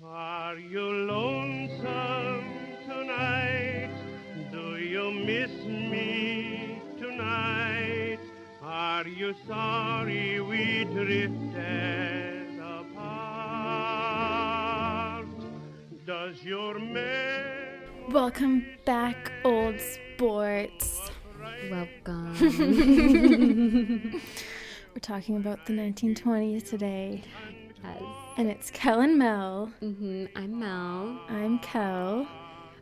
Are you lonesome tonight? Do you miss me tonight? Are you sorry we drifted apart? Does your memory Welcome back, old sports. Welcome. We're talking about the 1920s today. Yes. And it's Kel and Mel. I'm Mel. I'm Kel.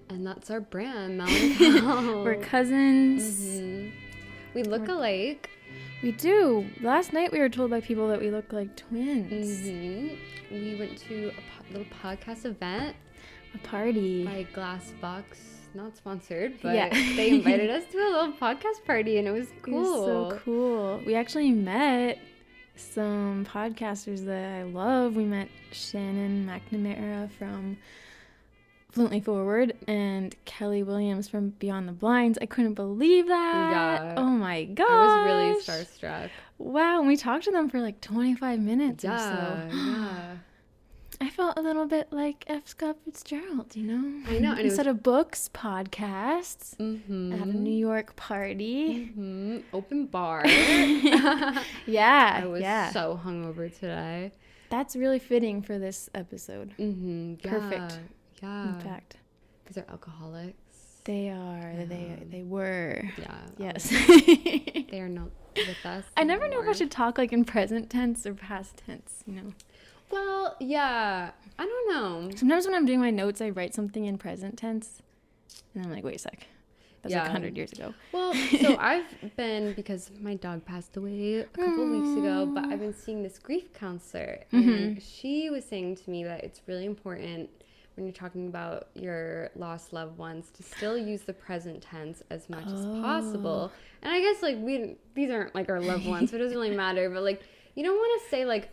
And that's our brand, Mel and Kel. We're cousins. We look alike. We do. Last night we were told by people that we look like twins. We went to a little podcast event A party. by Glassbox. Not sponsored, but Yeah. they invited us to a little podcast party, and it was It cool. was so cool. We actually met some podcasters that I love. We met Shannon McNamara from Fluently Forward and Kelly Williams from Beyond the Blinds. I couldn't believe that. Yeah. Oh my gosh. I was really starstruck. Wow. And we talked to them for like 25 minutes or Yeah, so. yeah. I felt a little bit like F. Scott Fitzgerald, you know? I know. And it Instead of books, podcasts. At a Mm-hmm. New York party. Open bar. Yeah. I was yeah. so hungover today. That's really fitting for this episode. Yeah, Perfect. Yeah. In fact, Because they're alcoholics. they are. They were. Yeah. Yes. They are not with us. I never know if I anymore. should talk like in present tense or past tense, you know. Well, yeah. I don't know. Sometimes when I'm doing my notes, I write something in present tense. And I'm like, wait a sec. That's like Yeah. 100 years ago. Well, so I've been, because my dog passed away a couple weeks ago, but I've been seeing this grief counselor. And she was saying to me that it's really important when you're talking about your lost loved ones to still use the present tense as much as possible. And I guess like these aren't like our loved ones, so it doesn't really matter. But like you don't want to say like,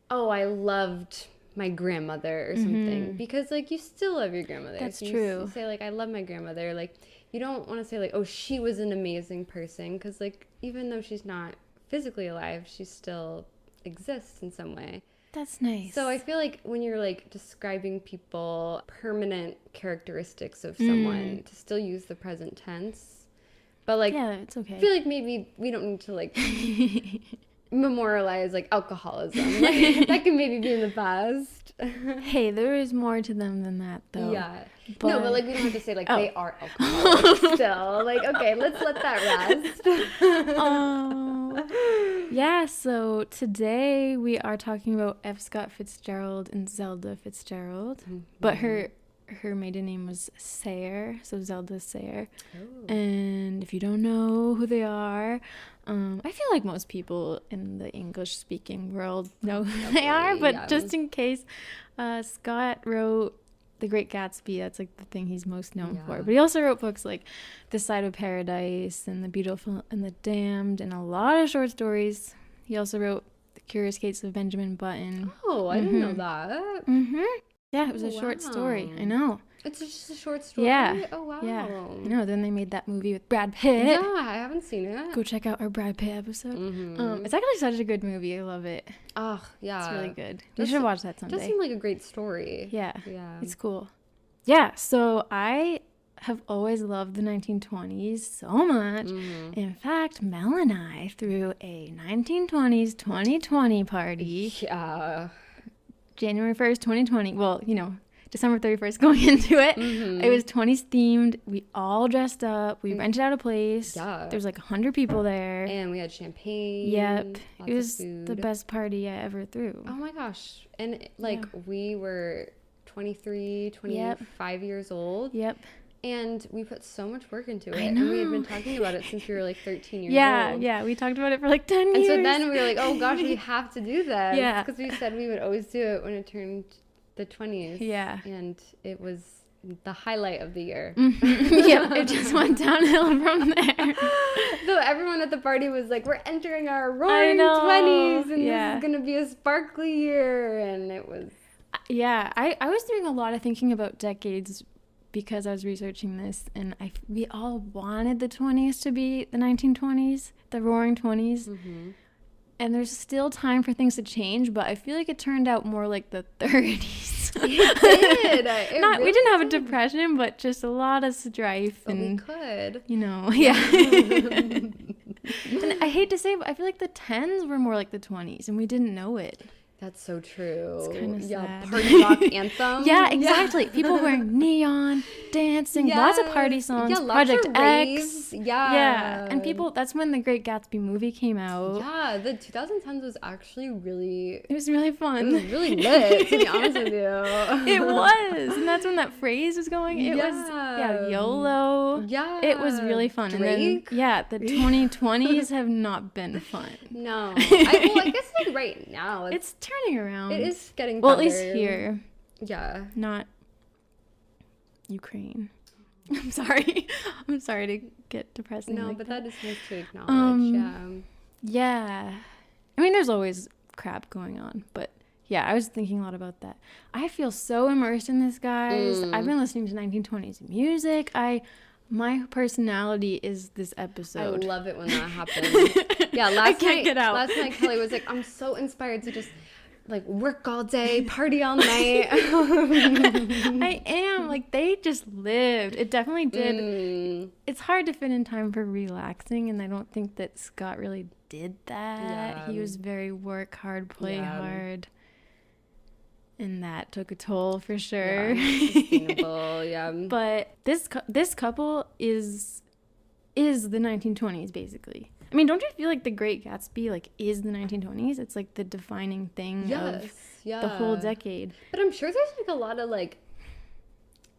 oh, I loved my grandmother or something, because like you still love your grandmother. That's So true. You say like, I love my grandmother. Like you don't want to say like, oh, she was an amazing person, because like even though she's not physically alive, she still exists in some way. That's nice. So I feel like when you're like describing people, permanent characteristics of someone, to still use the present tense. But like, yeah, it's okay. I feel like maybe we don't need to like memorialize like alcoholism. Like, that can maybe be in the past. Hey, there is more to them than that, though. Yeah. But- No, but like we don't have to say like they are alcoholics still. Like, okay, let's let that rest. Oh. Yeah, so today we are talking about F. Scott Fitzgerald and Zelda Fitzgerald. But her maiden name was Sayre, so Zelda Sayre. And if you don't know who they are, I feel like most people in the English-speaking world know who they are, but yeah. just in case, Scott wrote The Great Gatsby. That's like the thing he's most known for. Yeah. But he also wrote books like This Side of Paradise and The Beautiful and the Damned and a lot of short stories. He also wrote The Curious Case of Benjamin Button. Oh, I didn't know that. Yeah, it was a short story. Wow. I know. It's just a short story. Yeah. Oh wow. Yeah. I know. Then they made that movie with Brad Pitt. Yeah, I haven't seen it. Go check out our Brad Pitt episode. It's actually such a good movie. I love it. Oh, yeah. It's really good. You Does should se- watch that It does someday. seem like a great story. Yeah. Yeah. It's cool. Yeah, so I have always loved the 1920s so much. In fact, Mel and I threw a 1920s 2020 party Yeah. January 1st, 2020. Well, you know, December 31st going into it. It was 20s themed. We all dressed up. We rented out a place. Yeah. There's like 100 people there. And we had champagne. Yep. Lots It was of food. the best party I ever threw. Oh my gosh. And like we were 23, 25 years old. Yep. And we put so much work into it. I And we had know. been talking about it since we were like 13 years Yeah, old. yeah. We talked about it for like 10 And years. so then we were like, oh gosh, we have to do this. Yeah. Because we said we would always do it when it turned the 20s. Yeah. And it was the highlight of the year. Yep, it just went downhill from there. So everyone at the party was like, we're entering our I roaring know. 20s and Yeah. this is going to be a sparkly year. And it was... Yeah, I was doing a lot of thinking about decades because I was researching this, and we all wanted the 20s to be the 1920s, the roaring 20s. Mm-hmm. And there's still time for things to change, but I feel like it turned out more like the 30s. us. It did. We didn't have a depression, but just a lot of strife. But and we could. Yeah. And I hate to say, but I feel like the 10s were more like the 20s, and we didn't know it. That's so true. It's kind of sad. Party rock anthem. Yeah, exactly. People wearing neon, dancing, lots of party songs, lots Project of X. raves. Yeah. And people, that's when the Great Gatsby movie came out. Yeah, the 2010s was actually really... It was really fun. It was really lit, to be honest with you. It was. And that's when that phrase was going. It was, YOLO. Yeah. It was really fun. Drake. And then, the 2020s have not been fun. No. I guess like right now. It's turning around. It is getting better. Well, at least here. Yeah. Not Ukraine. I'm sorry. I'm sorry to get depressing. No, like but that is nice to acknowledge. Yeah. I mean, there's always crap going on, but yeah, I was thinking a lot about that. I feel so immersed in this, guys. I've been listening to 1920s music. My personality is this episode. I love it when that happens. Yeah, last night Kelly was like, I'm so inspired to just like work all day, party all night. I am. Like, they just lived. It definitely did. It's hard to fit in time for relaxing, and I don't think that Scott really did that. Yeah. He was very work hard, play hard. And that took a toll for sure. Yeah, sustainable, yeah. But this couple is the 1920s, basically. I mean, don't you feel like the Great Gatsby is the 1920s? It's like the defining thing of the whole decade. But I'm sure there's like a lot of like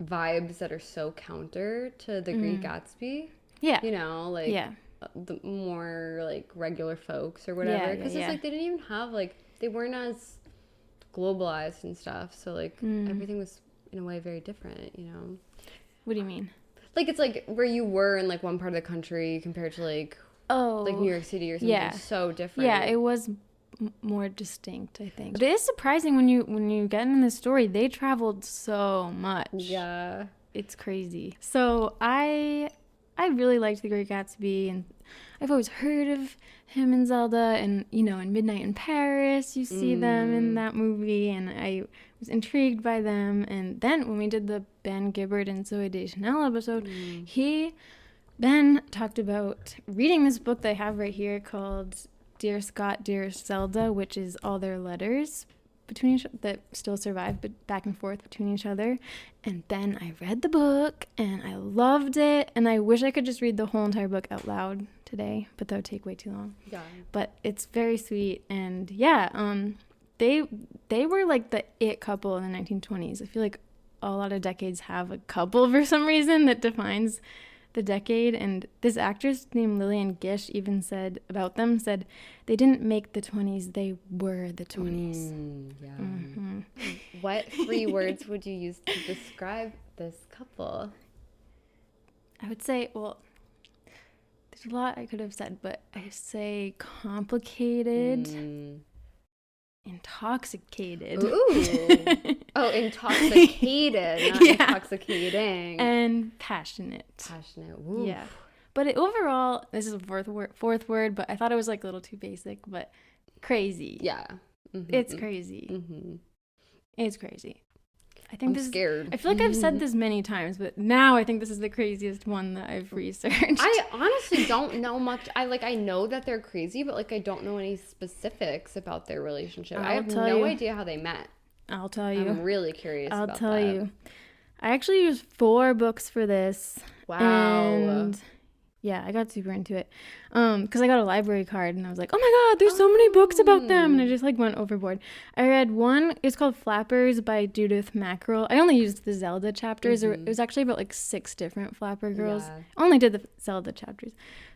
vibes that are so counter to the Great Gatsby. Yeah. You know, like the more like regular folks or whatever. Because it's like they didn't even have they weren't as globalized and stuff. So everything was in a way very different, you know. What do you mean? Like it's like where you were in one part of the country compared to New York City or something so different. Yeah, it was more distinct, I think. But it is surprising when you get in this story, they traveled so much. Yeah. It's crazy. So I really liked The Great Gatsby, and I've always heard of him and Zelda, and in Midnight in Paris, you see them in that movie, and I was intrigued by them. And then when we did the Ben Gibbard and Zooey Deschanel episode, Ben talked about reading this book that I have right here called Dear Scott, Dear Zelda, which is all their letters between that still survive, but back and forth between each other. And then I read the book and I loved it, and I wish I could just read the whole entire book out loud today, but that would take way too long. Yeah. But it's very sweet, and they were like the it couple in the 1920s. I feel like a lot of decades have a couple for some reason that defines the decade, and this actress named Lillian Gish even said about them, they didn't make the 20s, they were the 20s. What 3 words would you use to describe this couple? I would say, well, there's a lot I could have said, but I say complicated, intoxicated. Ooh. Oh, intoxicated, not intoxicating. And passionate. Ooh. Yeah. But overall, this is a fourth word, but I thought it was a little too basic, but crazy. Yeah. It's crazy. It's crazy. I'm scared. I feel like I've said this many times, but now I think this is the craziest one that I've researched. I honestly don't know much. I know that they're crazy, but I don't know any specifics about their relationship. I have no idea how they met. I'll tell you. I'm really curious about that. I'll tell you. I actually used 4 books for this. Wow. And yeah, I got super into it. Because I got a library card and I was like, oh my God, there's so many books about them. And I just went overboard. I read one, it's called Flappers by Judith Mackerel. I only used the Zelda chapters. It was actually about 6 different Flapper girls. Yeah. I only did the Zelda chapters.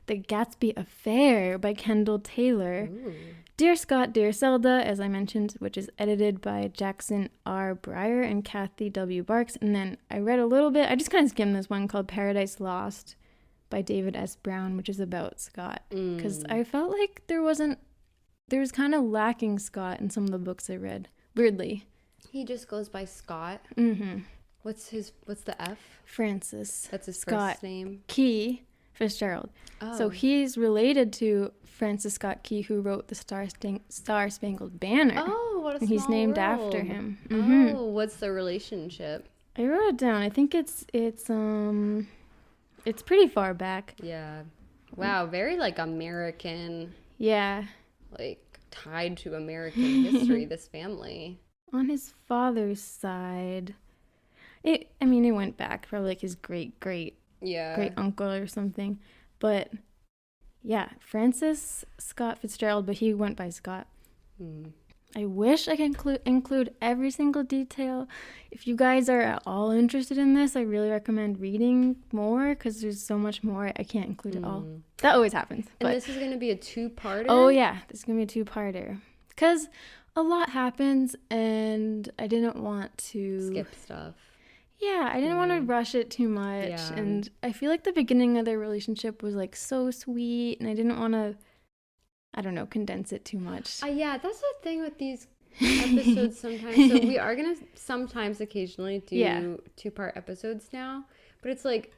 The Gatsby Affair by Kendall Taylor. Ooh. Dear Scott, Dear Zelda, as I mentioned, which is edited by Jackson R. Breyer and Kathy W. Barks. And then I read a little bit, I just kind of skimmed this one called Paradise Lost by David S. Brown, which is about Scott. Because I felt like there was kind of lacking Scott in some of the books I read. Weirdly. He just goes by Scott? What's the F? Francis. That's his Scott first name? Key Fitzgerald. Oh. So he's related to Francis Scott Key, who wrote the Star Spangled Banner. Oh, what what a and small he's named world. after him. Mm-hmm. Oh, what's the relationship? I wrote it down. I think it's pretty far back. Yeah. Wow, very like American, Yeah. like tied to American history, this family. On his father's side, it went back probably like his great uncle or something. But yeah, Francis Scott Fitzgerald, but he went by Scott. I wish I could include every single detail. If you guys are at all interested in this, I really recommend reading more because there's so much more. I can't include it all. That always happens. And this is going to be a two-parter? Oh, yeah. This is going to be a two-parter. Because a lot happens and I didn't want to... skip stuff. Yeah, I didn't want to rush it too much. Yeah. And I feel like the beginning of their relationship was like so sweet and I didn't want to... I don't know, condense it too much. Yeah, that's the thing with these episodes sometimes. So we are going to sometimes occasionally do two-part episodes now. But it's like,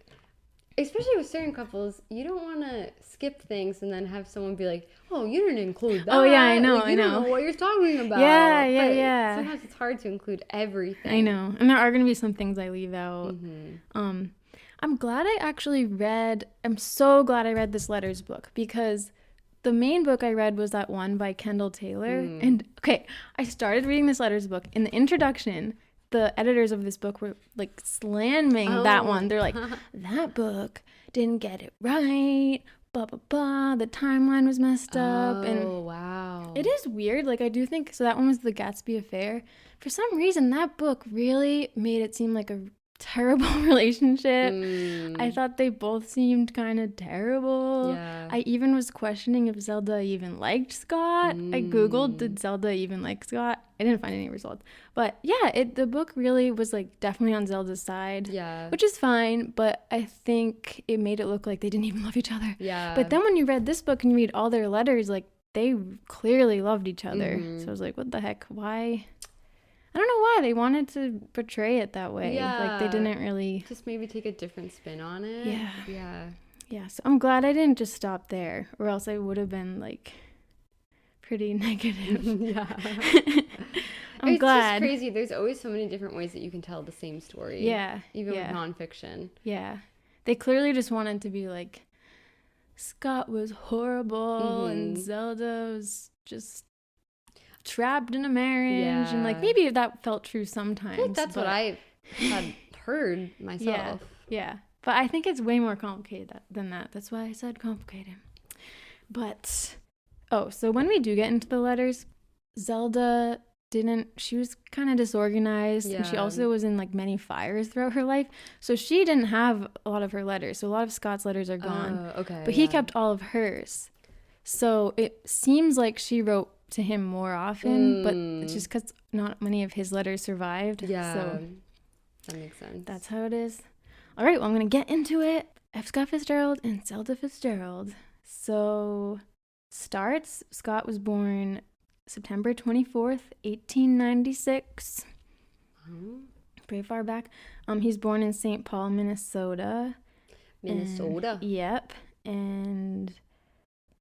especially with certain couples, you don't want to skip things and then have someone be like, oh, you didn't include that. Oh, yeah, I know, like, you don't know what you're talking about. Yeah. Sometimes it's hard to include everything. I know. And there are going to be some things I leave out. I'm glad I actually read... I'm so glad I read this letters book because... the main book I read was that one by Kendall Taylor. And, okay, I started reading this letters book. In the introduction, the editors of this book were, like, slamming that one. They're like, that book didn't get it right, blah, blah, blah. The timeline was messed up. Oh, wow. It is weird. Like, I do think, so that one was the Gatsby affair. For some reason, that book really made it seem like a terrible relationship. I thought they both seemed kind of terrible. Yeah. I even was questioning if Zelda even liked Scott. I googled, did Zelda even like Scott? I didn't find any results. But yeah, the book really was like definitely on Zelda's side. Yeah. Which is fine, but I think it made it look like they didn't even love each other. Yeah. But then when you read this book and you read all their letters, like they clearly loved each other. So I was like, what the heck? Why? I don't know why they wanted to portray it that way. Yeah. Like they didn't really just maybe take a different spin on it. Yeah, so I'm glad I didn't just stop there, or else I would have been like pretty negative. I'm glad. It's just crazy. There's always so many different ways that you can tell the same story. Yeah. Even with nonfiction. Yeah. They clearly just wanted to be like, Scott was horrible and Zelda was just trapped in a marriage. And like maybe that felt true sometimes. I think that's what I had heard myself. Yeah. But I think it's way more complicated than that. That's why I said complicated. But, so when we do get into the letters, Zelda she was kind of disorganized. And she also was in like many fires throughout her life. So she didn't have a lot of her letters. So a lot of Scott's letters are gone. Okay. But he kept all of hers. So it seems like she wrote to him more often, but it's just because not many of his letters survived. Yeah. So that makes sense. that's how it is. All right, well, I'm going to get into it. F. Scott Fitzgerald and Zelda Fitzgerald. So, Scott was born September 24th, 1896. Pretty far back. He's born in St. Paul, Minnesota. Yep. And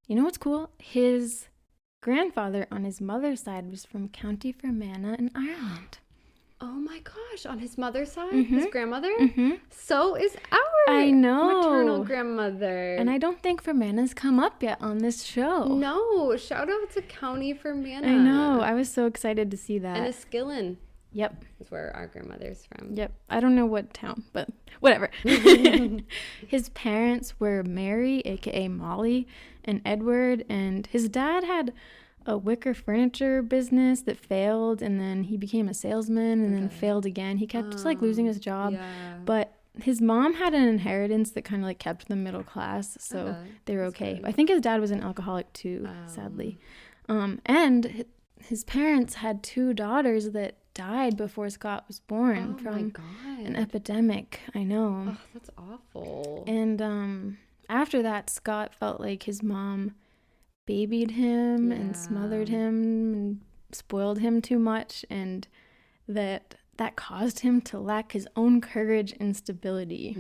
you know what's cool? His grandfather on his mother's side was from County Fermanagh in Ireland. Oh my gosh, on his mother's side? His grandmother? So is our maternal grandmother. And I don't think Fermanagh's come up yet on this show. No, shout out to County Fermanagh. I know, I was so excited to see that. And Enniskillen. Yep. Is where our grandmother's from. Yep. I don't know what town, but whatever. His parents were Mary, aka Molly, and Edward, and his dad had a wicker furniture business that failed, and then he became a salesman and then failed again. He kept just like losing his job. But his mom had an inheritance that kind of like kept them middle class, so they were okay. I think his dad was an alcoholic too, sadly. And his parents had 2 daughters that died before Scott was born from an epidemic. I know. Oh, that's awful. And after that, Scott felt like his mom babied him and smothered him and spoiled him too much, and that caused him to lack his own courage and stability.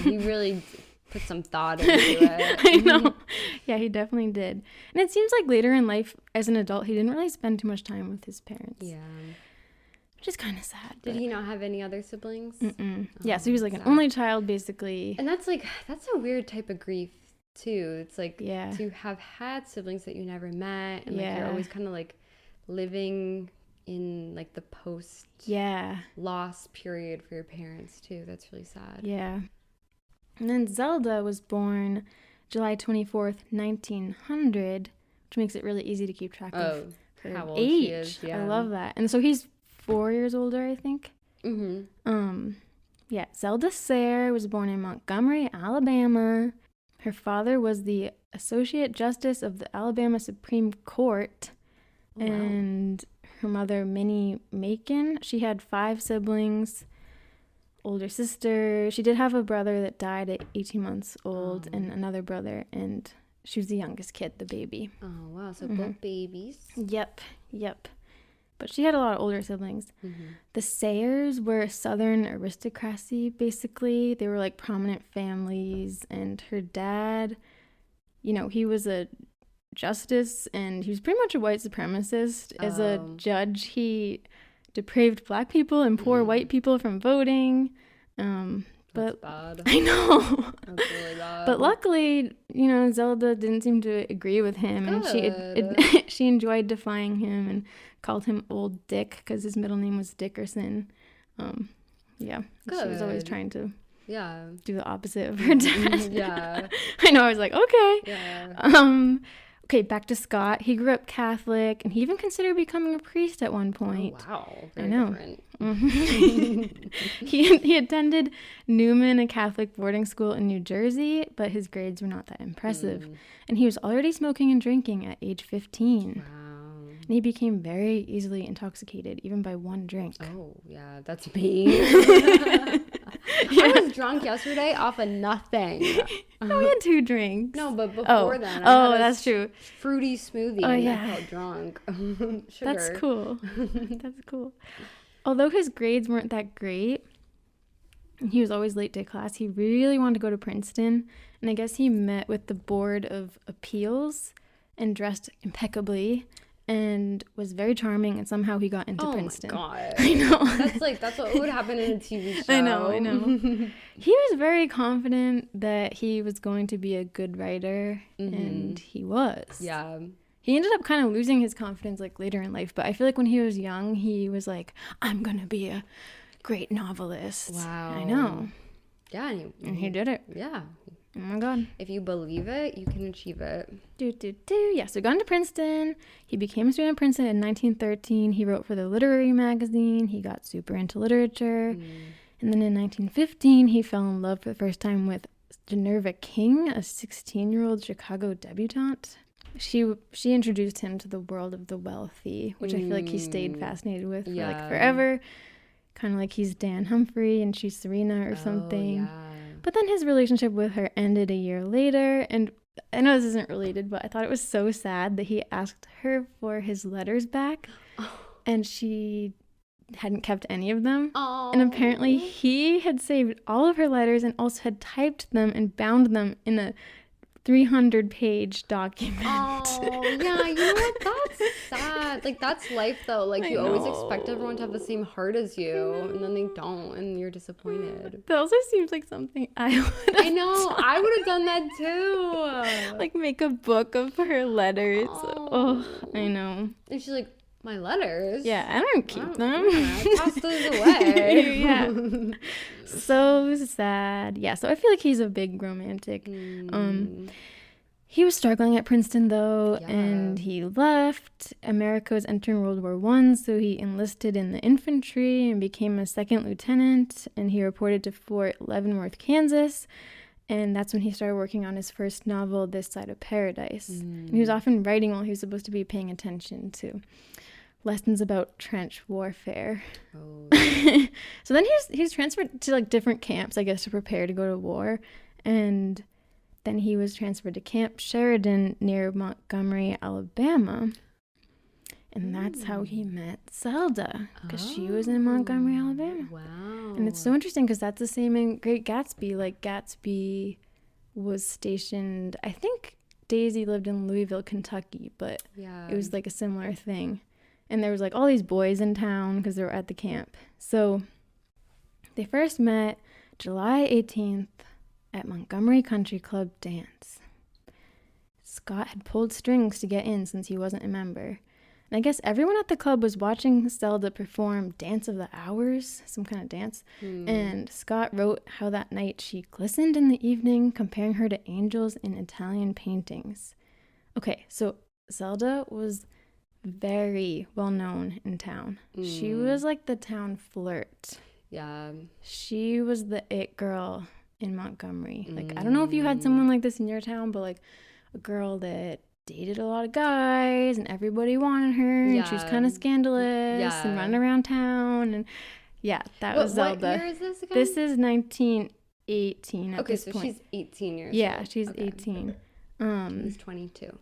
He really put some thought into it. I know. Yeah, he definitely did. And it seems like later in life, as an adult, he didn't really spend too much time with his parents. Yeah. Which is kind of sad. Did he not have any other siblings? Mm-mm. Yeah, so he was like an only child, basically. And that's a weird type of grief, too. It's like Yeah. to have had siblings that you never met. And like you're always kind of like living in like the post-loss period for your parents, too. That's really sad. Yeah. And then Zelda was born July 24th, 1900, which makes it really easy to keep track of her how old age. she is. Yeah. I love that. And so he's 4 years older, I think. Mm-hmm. Yeah, Zelda Sayre was born in Montgomery, Alabama. Her father was the Associate Justice of the Alabama Supreme Court. Oh, wow. And her mother, Minnie Macon, she had 5 siblings. Older sister. She did have a brother that died at 18 months old and another brother, and she was the youngest kid, the baby. Oh, wow. So both babies. Yep. But she had a lot of older siblings. Mm-hmm. The Sayres were Southern aristocracy, basically. They were like prominent families, and her dad, he was a justice, and he was pretty much a white supremacist. As a judge, he depraved black people and poor white people from voting. But bad. I know. That's really bad. But luckily, Zelda didn't seem to agree with him. Good. And she enjoyed defying him and called him Old Dick because his middle name was Dickerson. Yeah. Good. She was always trying to do the opposite of her dad. Yeah. I know. I was like, okay. Yeah. Okay, back to Scott. He grew up Catholic, and he even considered becoming a priest at one point. Oh, wow. Very I know. Different. Mm-hmm. he attended Newman, a Catholic boarding school in New Jersey, but his grades were not that impressive. And he was already smoking and drinking at age 15. Wow. And he became very easily intoxicated, even by one drink. Oh, yeah, that's me. I was drunk yesterday off of nothing. Oh, we had 2 drinks. No, but before then, I had that's true. Fruity smoothie. Oh, and yeah. I felt drunk. Sugar. That's cool. That's cool. Although his grades weren't that great, and he was always late to class, he really wanted to go to Princeton. And I guess he met with the Board of Appeals and dressed impeccably and was very charming, and somehow he got into Princeton. Oh my God. I know. That's what would happen in a TV show. I know. He was very confident that he was going to be a good writer, and he was. Yeah. He ended up kind of losing his confidence like later in life, but I feel like when he was young, he was like, I'm going to be a great novelist. Wow. I know. Yeah. And he did it. Yeah. Oh my God. If you believe it, you can achieve it. Yeah, so he got into Princeton. He became a student at Princeton in 1913. He wrote for the literary magazine. He got super into literature. And then in 1915, he fell in love for the first time with Minerva King, a 16-year-old Chicago debutante. She introduced him to the world of the wealthy, which I feel like he stayed fascinated with for like forever. Kind of like he's Dan Humphrey and she's Serena or something. Yeah. But then his relationship with her ended a year later, and I know this isn't related, but I thought it was so sad that he asked her for his letters back, and she hadn't kept any of them. And apparently he had saved all of her letters and also had typed them and bound them in a 300-page document. Oh, yeah, you know what? That's sad. Like, that's life, though. Like, you always expect everyone to have the same heart as you, and then they don't, and you're disappointed. That also seems like something I would have done. I would have done that, too. Like, make a book of her letters. Oh, I know. And she's like, my letters? Yeah, I don't keep them. I toss those away. Yeah. So sad. Yeah, so I feel like he's a big romantic. He was struggling at Princeton, though, and he left. America was entering World War I, so he enlisted in the infantry and became a second lieutenant, and he reported to Fort Leavenworth, Kansas. And that's when he started working on his first novel, This Side of Paradise. And he was often writing while he was supposed to be paying attention to lessons about trench warfare. So then he's transferred to like different camps, I guess, to prepare to go to war. And then he was transferred to Camp Sheridan near Montgomery, Alabama. And that's how he met Zelda, because she was in Montgomery, Alabama. Wow. And it's so interesting because that's the same in Great Gatsby. Like, Gatsby was stationed, I think Daisy lived in Louisville, Kentucky, but it was like a similar thing. And there was like all these boys in town because they were at the camp. So they first met July 18th at Montgomery Country Club dance. Scott had pulled strings to get in since he wasn't a member. And I guess everyone at the club was watching Zelda perform Dance of the Hours, some kind of dance. And Scott wrote how that night she glistened in the evening, comparing her to angels in Italian paintings. Okay, so Zelda was very well known in town. She was like the town flirt. Yeah. She was the it girl in Montgomery. Like, I don't know if you had someone like this in your town, but like a girl that dated a lot of guys and everybody wanted her and she was kind of scandalous and running around town, and that was Zelda. What year is this again? This is 1918 at this so point. she's 18 years old. Yeah, she's 18. He's 22.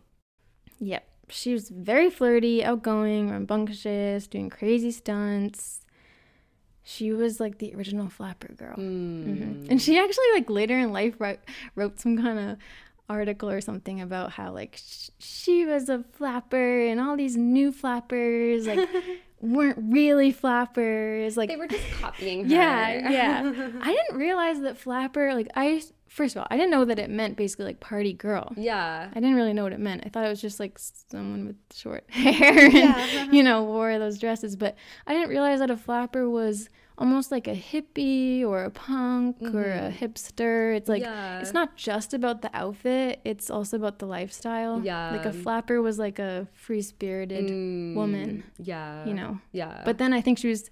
Yep. She was very flirty, outgoing, rambunctious, doing crazy stunts. She was like the original flapper girl. And she actually like later in life wrote some kind of article or something about how like she was a flapper and all these new flappers like weren't really flappers, like they were just copying her. yeah I didn't realize that flapper, like first of all, I didn't know that it meant basically like party girl. I didn't really know what it meant. I thought it was just like someone with short hair and wore those dresses, but I didn't realize that a flapper was almost like a hippie or a punk or a hipster. It's like it's not just about the outfit, it's also about the lifestyle. Like a flapper was like a free-spirited woman. But then I think she was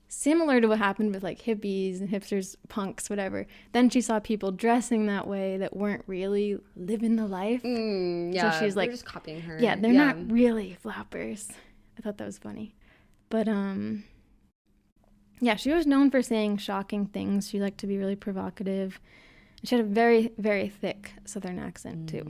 similar to what happened with like hippies and hipsters, punks, whatever. Then she saw people dressing that way that weren't really living the life. So she's like, just copying her. They're not really flappers. I thought that was funny. But she was known for saying shocking things. She liked to be really provocative. She had a very, very thick Southern accent, too.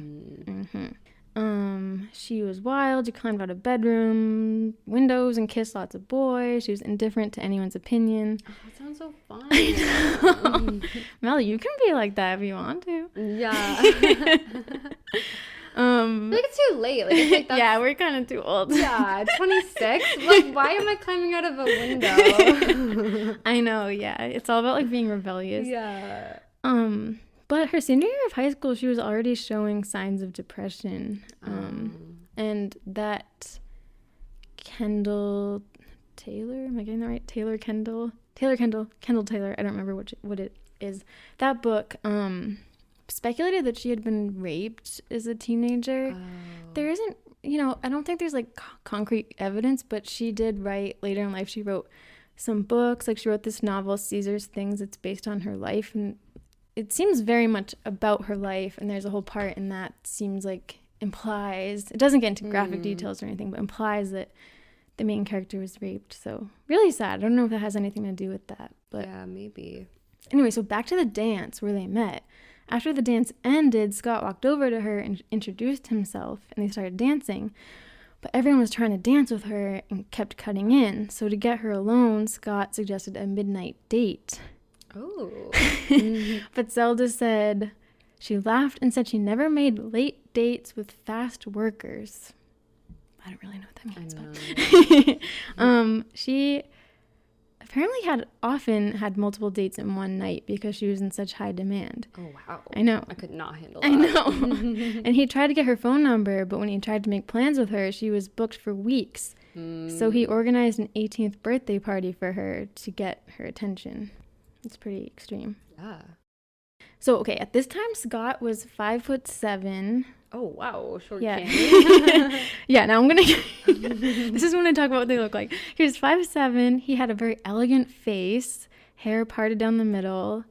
She was wild. She climbed out of bedroom windows and kissed lots of boys. She was indifferent to anyone's opinion. Oh, that sounds so fun. Mel, you can be like that if you want to. Like it's too late. Like, it's like that's, we're kind of too old. 26. Like, why am I climbing out of a window? I know. It's all about like being rebellious. But her senior year of high school, she was already showing signs of depression. And that Kendall Taylor, am I getting that right? Kendall Taylor. I don't remember what it is. That book speculated that she had been raped as a teenager. There isn't, I don't think there's like concrete evidence, but she did write later in life. She wrote some books. Like she wrote this novel, Caesar's Things. It's based on her life, and it seems very much about her life, and there's a whole part in that seems like implies, it doesn't get into graphic details or anything, but implies that the main character was raped. So really sad. I don't know if that has anything to do with that, but maybe. Anyway, so back to the dance where they met. After the dance ended, Scott walked over to her and introduced himself, and they started dancing. But everyone was trying to dance with her and kept cutting in. So to get her alone, Scott suggested a midnight date. But Zelda said she laughed and said she never made late dates with fast workers. I don't really know what that means. But she apparently often had multiple dates in one night because she was in such high demand. Oh, wow. I know. I could not handle that. I know. And he tried to get her phone number, but when he tried to make plans with her, she was booked for weeks. So he organized an 18th birthday party for her to get her attention. It's pretty extreme. So, okay, at this time, Scott was 5'7". Oh, wow. Short Yeah. candy. Now I'm going to... This is when I talk about what they look like. He was 5'7". He had a very elegant face, hair parted down the middle.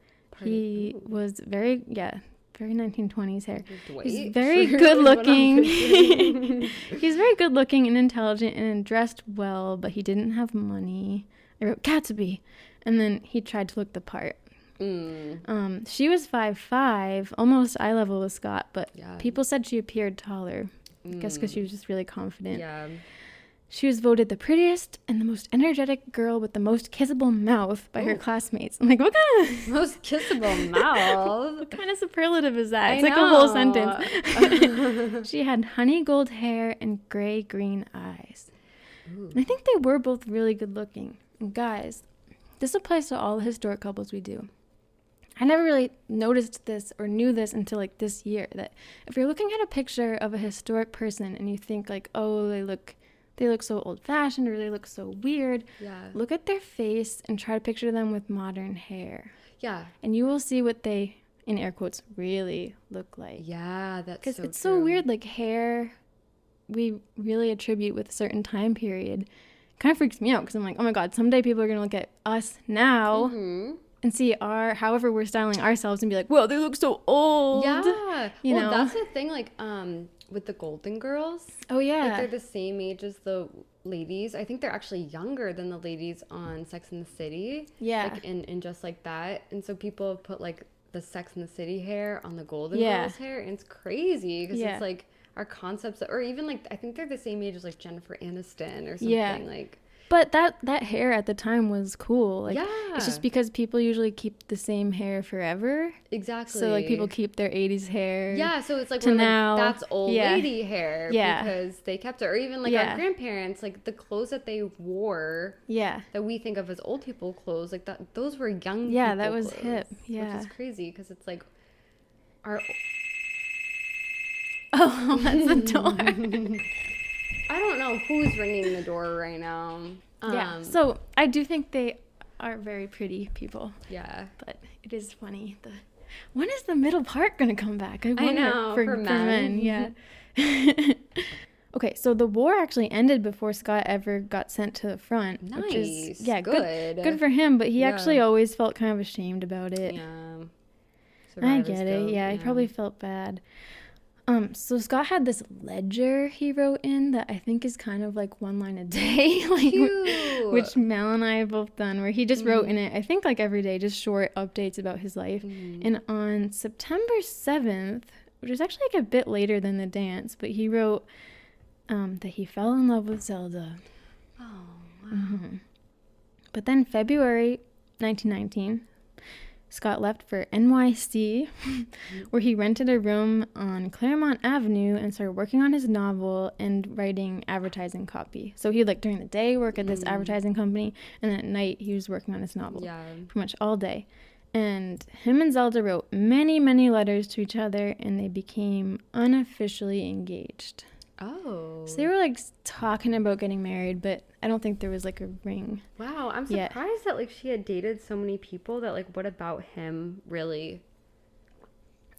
He was very 1920s hair. He's very good looking. He's very good looking and intelligent and dressed well, but he didn't have money. I wrote Gatsby. And then he tried to look the part. She was 5'5", almost eye level with Scott, but people said she appeared taller. I guess because she was just really confident. She was voted the prettiest and the most energetic girl with the most kissable mouth by her Ooh. classmates. I'm like, what kind of Most kissable mouth. what kind of superlative is that? It's I like a whole know. sentence. She had honey gold hair and gray-green eyes. Ooh. And I think they were both really good looking. And guys, this applies to all the historic couples we do. I never really noticed this or knew this until like this year, that if you're looking at a picture of a historic person and you think like, oh, they look so old-fashioned or they look so weird, Yeah. look at their face and try to picture them with modern hair. Yeah. And you will see what they, in air quotes, really look like. Yeah, that's Because so it's so true. weird, like hair, we really attribute with a certain time period. Kind of freaks me out because I'm like, oh my God, someday people are going to look at us now Mm-hmm. and see however we're styling ourselves and be like, whoa, they look so old. Yeah. You know? That's the thing, like, with the Golden Girls. Oh, yeah. Like, they're the same age as the ladies. I think they're actually younger than the ladies on Sex and the City. Yeah. Like, in just like that. And so people have put, like, the Sex and the City hair on the Golden Yeah. Girls hair. And it's crazy because Yeah. it's, like, our concepts, or even, like, I think they're the same age as, like, Jennifer Aniston or something. Yeah. Like, But that hair at the time was cool. Like, yeah. it's just because people usually keep the same hair forever. Exactly. So, like, people keep their 80s hair. Yeah, so it's like, to we're now. like, that's old Yeah. lady hair Yeah. because they kept it. Or even like Yeah. our grandparents, like the clothes that they wore Yeah. that we think of as old people clothes, like that, those were young Yeah, people that was clothes, hip. Yeah. which is crazy because it's like our. Oh, that's the door. I don't know who's ringing the door right now. Yeah. So I do think they are very pretty people, Yeah. but it is funny. When is the middle part gonna come back? I wonder know, for for men. Yeah. Okay, so the war actually ended before Scott ever got sent to the front. Which is, Nice. yeah, Good. Good for him, but he Yeah. actually always felt kind of ashamed about it. Yeah. I Survivor's get it. guilt, Yeah, he probably felt bad. So Scott had this ledger he wrote in that I think is kind of like one line a day, like Cute. which Mel and I have both done, where he just wrote in it, I think like every day, just short updates about his life. And on September 7th, which is actually like a bit later than the dance, but he wrote that he fell in love with Zelda. Oh, wow. But then February 1919, Scott left for NYC, where he rented a room on Claremont Avenue and started working on his novel and writing advertising copy. So he'd like during the day work at this advertising company, and then at night he was working on his novel. Yeah. Pretty much all day. And him and Zelda wrote many, many letters to each other, and they became unofficially engaged. Oh. So they were like talking about getting married, but I don't think there was like a ring. Wow, I'm Yeah. surprised that like she had dated so many people that like what about him really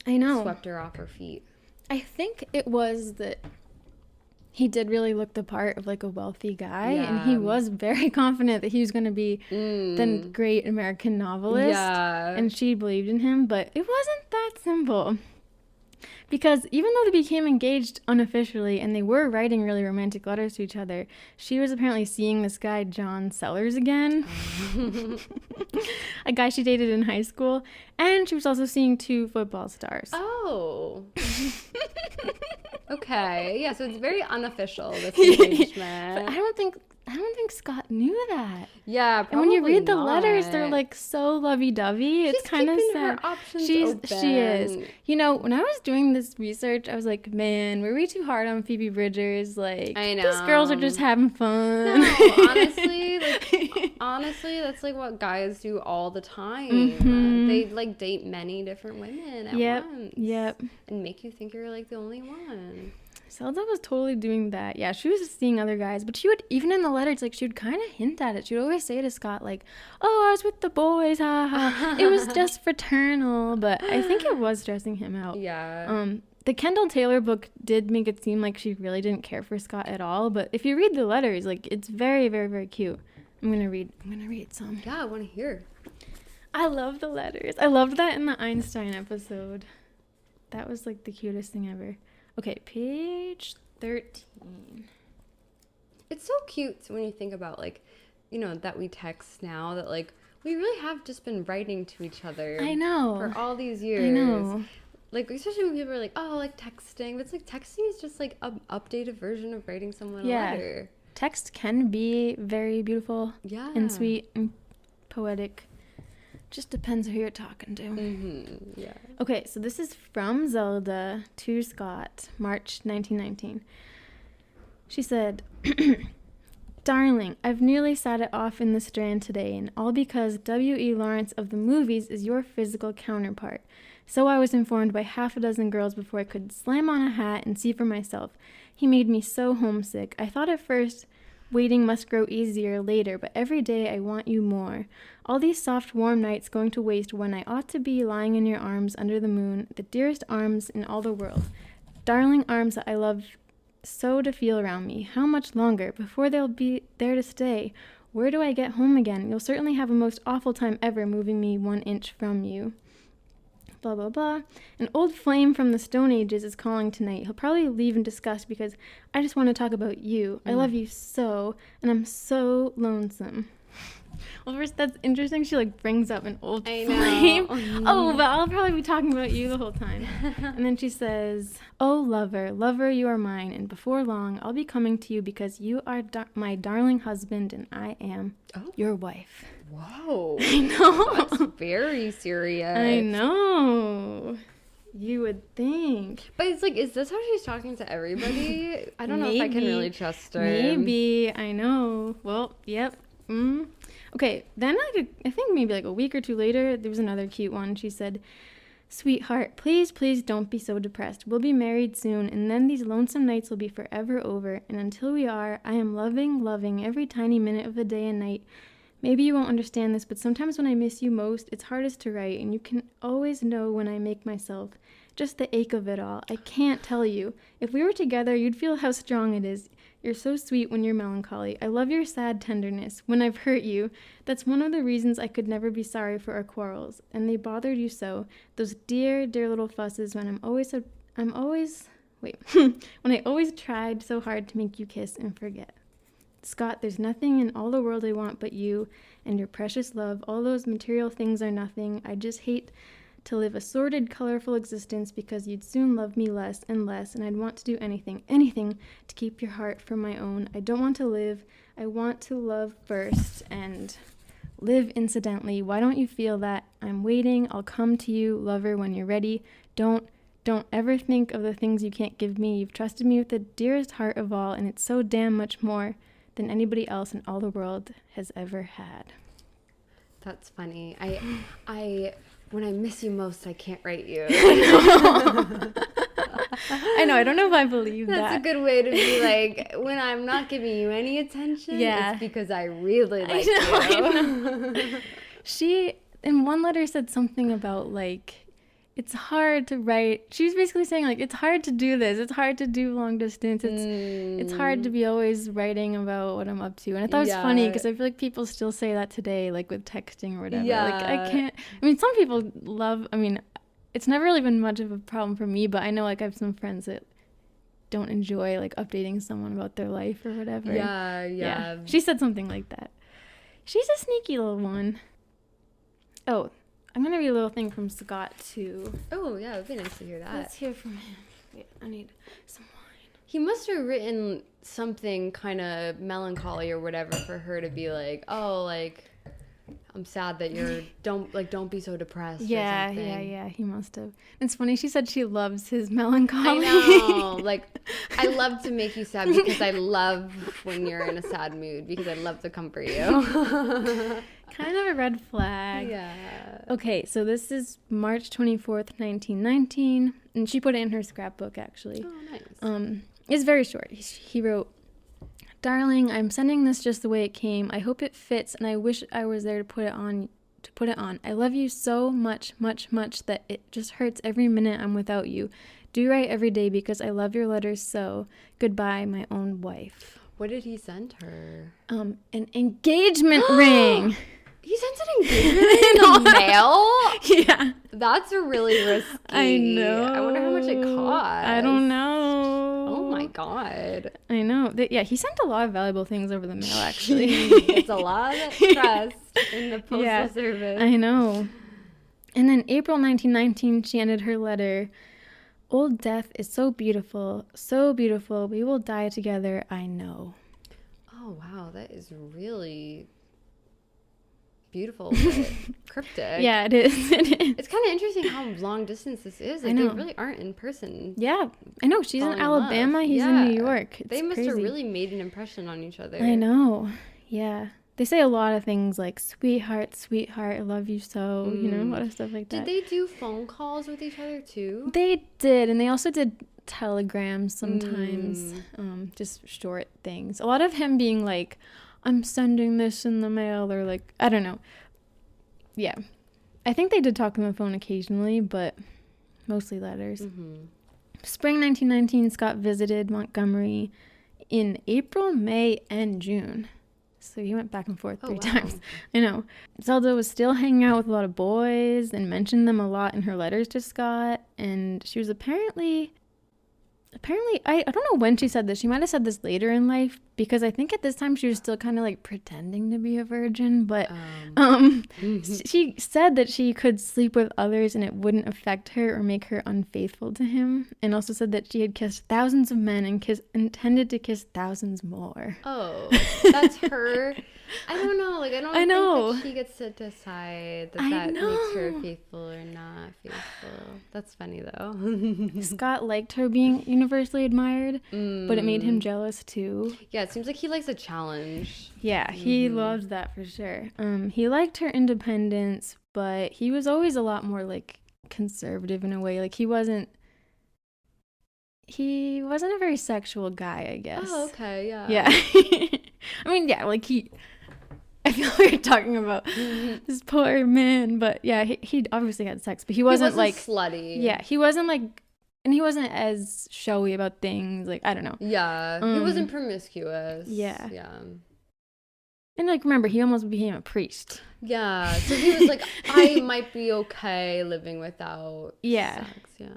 I know. swept her off her feet. I think it was that he did really look the part of like a wealthy guy, and he Yeah. was very confident that he was going to be the great American novelist. Yeah. And she believed in him, but it wasn't that simple. Because even though they became engaged unofficially and they were writing really romantic letters to each other, she was apparently seeing this guy, John Sellers, again. A guy she dated in high school. And she was also seeing 2 football stars. Oh. Okay. Yeah, so it's very unofficial, this engagement. But I don't think Scott knew that. Yeah, And when you probably read the letters, they're not. like so lovey-dovey. It's She's kind of keeping her sad. options She is. open. You know, when I was doing this research, I was like, man, were we too hard on Phoebe Bridgers? Like, I these girls are know. just having fun. No, honestly, that's like what guys do all the time. Mhm. They like date many different women at once. Yep. And make you think you're like the only one. Zelda was totally doing that. Yeah, she was seeing other guys, but she would, even in the letters, like, she would kind of hint at it. She would always say to Scott, like, oh, I was with the boys, ha ha. It was just fraternal, but I think it was stressing him out. Yeah. The Kendall Taylor book did make it seem like she really didn't care for Scott at all, but if you read the letters, like, it's very, very, very cute. I'm gonna read some. Yeah, I want to hear. I love the letters. I loved that in the Einstein episode. That was like the cutest thing ever. Okay, page 13. It's so cute when you think about like, you know, that we text now, that like we really have just been writing to each other. I know. For all these years. I know. Like, especially when people are like, oh, like texting. But it's like texting is just like an updated version of writing someone a Yeah. letter. text can be very beautiful and sweet and poetic. Just depends who you're talking to. Mm-hmm. Yeah. Okay, so this is from Zelda to Scott, March 1919. She said, Darling, I've nearly sat it off in the Strand today, and all because W.E. Lawrence of the movies is your physical counterpart. So I was informed by half a dozen girls before I could slam on a hat and see for myself. He made me so homesick. I thought at first waiting must grow easier later, but every day I want you more. All these soft, warm nights going to waste when I ought to be lying in your arms under the moon, the dearest arms in all the world. Darling arms that I love so to feel around me. How much longer before they'll be there to stay? Where do I get home again? You'll certainly have a most awful time ever moving me 1 inch from you. Blah, blah, blah. An old flame from the Stone Ages is calling tonight. He'll probably leave in disgust because I just want to talk about you. I love you so, and I'm so lonesome. Well, first, that's interesting. She, brings up an old flame. Oh, but I'll probably be talking about you the whole time. And then she says, Oh, lover, lover, you are mine, and before long, I'll be coming to you because you are my darling husband, and I am your wife. Whoa. I know. That's very serious. I know. You would think. But it's is this how she's talking to everybody? I don't know if I can really trust her. Maybe. I know. Well, yep. Okay, then I think maybe a week or two later, there was another cute one. She said, Sweetheart, please, please don't be so depressed. We'll be married soon, and then these lonesome nights will be forever over. And until we are, I am loving every tiny minute of the day and night. Maybe you won't understand this, but sometimes when I miss you most, it's hardest to write, and you can always know when I make myself. Just the ache of it all. I can't tell you. If we were together, you'd feel how strong it is. You're so sweet when you're melancholy. I love your sad tenderness. When I've hurt you, that's one of the reasons I could never be sorry for our quarrels. And they bothered you so. Those dear, dear little fusses when when I always tried so hard to make you kiss and forget. Scott, there's nothing in all the world I want but you and your precious love. All those material things are nothing. I just hate to live a sordid, colorful existence because you'd soon love me less, and I'd want to do anything to keep your heart for my own. I don't want to live. I want to love first and live incidentally. Why don't you feel that? I'm waiting. I'll come to you, lover, when you're ready. Don't ever think of the things you can't give me. You've trusted me with the dearest heart of all, and it's so damn much more than anybody else in all the world has ever had. That's funny. I when I miss you most, I can't write you. I know. I don't know if I believe that. That's a good way to be when I'm not giving you any attention, it's because I really like you. I know. She, in one letter, said something about, it's hard to write. She was basically saying, it's hard to do this. It's hard to do long distance. It's hard to be always writing about what I'm up to. And I thought it was funny because I feel like people still say that today, with texting or whatever. I can't. Some people love, it's never really been much of a problem for me, but I know, I have some friends that don't enjoy, updating someone about their life or whatever. Yeah. She said something like that. She's a sneaky little one. Oh, I'm going to read a little thing from Scott, too. Oh, yeah, it would be nice to hear that. Let's hear from him. Wait, I need some wine. He must have written something kind of melancholy or whatever for her to be I'm sad that you're, don't be so depressed or something. Yeah, he must have. It's funny, she said she loves his melancholy. I know, I love to make you sad because I love when you're in a sad mood because I love to comfort you. Kind of a red flag. Yeah. Okay, so this is March 24th, 1919, and she put it in her scrapbook, actually. Oh, nice. It's very short. He wrote, Darling, I'm sending this just the way it came. I hope it fits, and I wish I was there to put it on. I love you so much, much, much that it just hurts every minute I'm without you. Do write every day because I love your letters so. Goodbye, my own wife. What did he send her? An engagement ring. He sent an engagement ring in the mail? Yeah. That's really risky. I know. I wonder how much it cost. I don't know. Oh my God. I know. He sent a lot of valuable things over the mail, actually. It's a lot of trust in the postal service. I know. And in April 1919, she ended her letter, Old death is so beautiful, so beautiful. We will die together, I know. Oh, wow. That is really beautiful, but cryptic. Yeah, it is. It's kind of interesting how long distance this is. Like, I know. they really aren't in person. Yeah, I know. She's in falling in love. Alabama. He's Yeah. in New York. It's They must crazy. have really made an impression on each other. I know. Yeah. They say a lot of things like, sweetheart, sweetheart, I love you so, you know, a lot of stuff like that. Did they do phone calls with each other too? They did, and they also did telegrams sometimes, just short things. A lot of him being like, I'm sending this in the mail, or like, I don't know. Yeah. I think they did talk on the phone occasionally, but mostly letters. Spring 1919, Scott visited Montgomery in April, May, and June. So he went back and forth three times. I know. Zelda was still hanging out with a lot of boys and mentioned them a lot in her letters to Scott. And she was apparently, I don't know when she said this. She might have said this later in life, because I think at this time she was still kind of like pretending to be a virgin. But she said that she could sleep with others and it wouldn't affect her or make her unfaithful to him. And also said that she had kissed thousands of men and intended to kiss thousands more. Oh, that's her. I don't know. Like, I don't think that she gets to decide that makes her faithful or not faithful. That's funny, though. Scott liked her being universally admired, but it made him jealous, too. Yeah, it seems like he likes a challenge. Yeah, he loved that for sure. He liked her independence, but he was always a lot more, like, conservative in a way. Like, he wasn't a very sexual guy, I guess. Oh, okay, yeah. Yeah. I mean, yeah, like I feel like we're talking about this poor man, but yeah, he obviously had sex, but he wasn't like slutty. Yeah, he wasn't like, and he wasn't as showy about things. Like, I don't know. Yeah, he wasn't promiscuous. Yeah. Yeah. And like, remember, he almost became a priest. Yeah, so he was like, I might be okay living without sex. Yeah.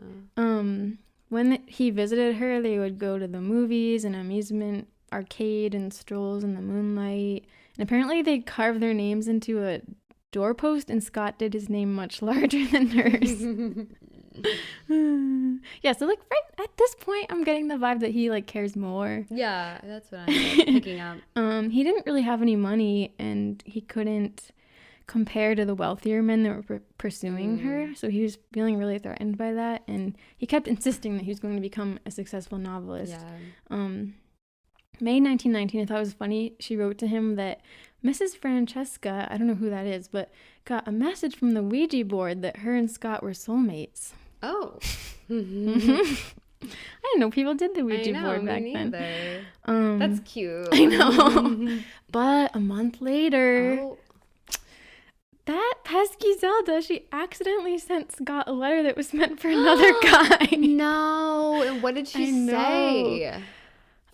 When he visited her, they would go to the movies and amusement arcade and strolls in the moonlight. And apparently they carved their names into a doorpost, and Scott did his name much larger than hers. Yeah, so like right at this point, I'm getting the vibe that he like cares more. Yeah, that's what I'm picking up. He didn't really have any money, and he couldn't compare to the wealthier men that were pursuing her, so he was feeling really threatened by that, and he kept insisting that he was going to become a successful novelist. May 1919, I thought it was funny, she wrote to him that Mrs. Francesca, I don't know who that is, but got a message from the Ouija board that her and Scott were soulmates. Oh. I didn't know people did the Ouija board back then. That's cute. I know. But a month later, that pesky Zelda, she accidentally sent Scott a letter that was meant for another guy. No. And what did she say?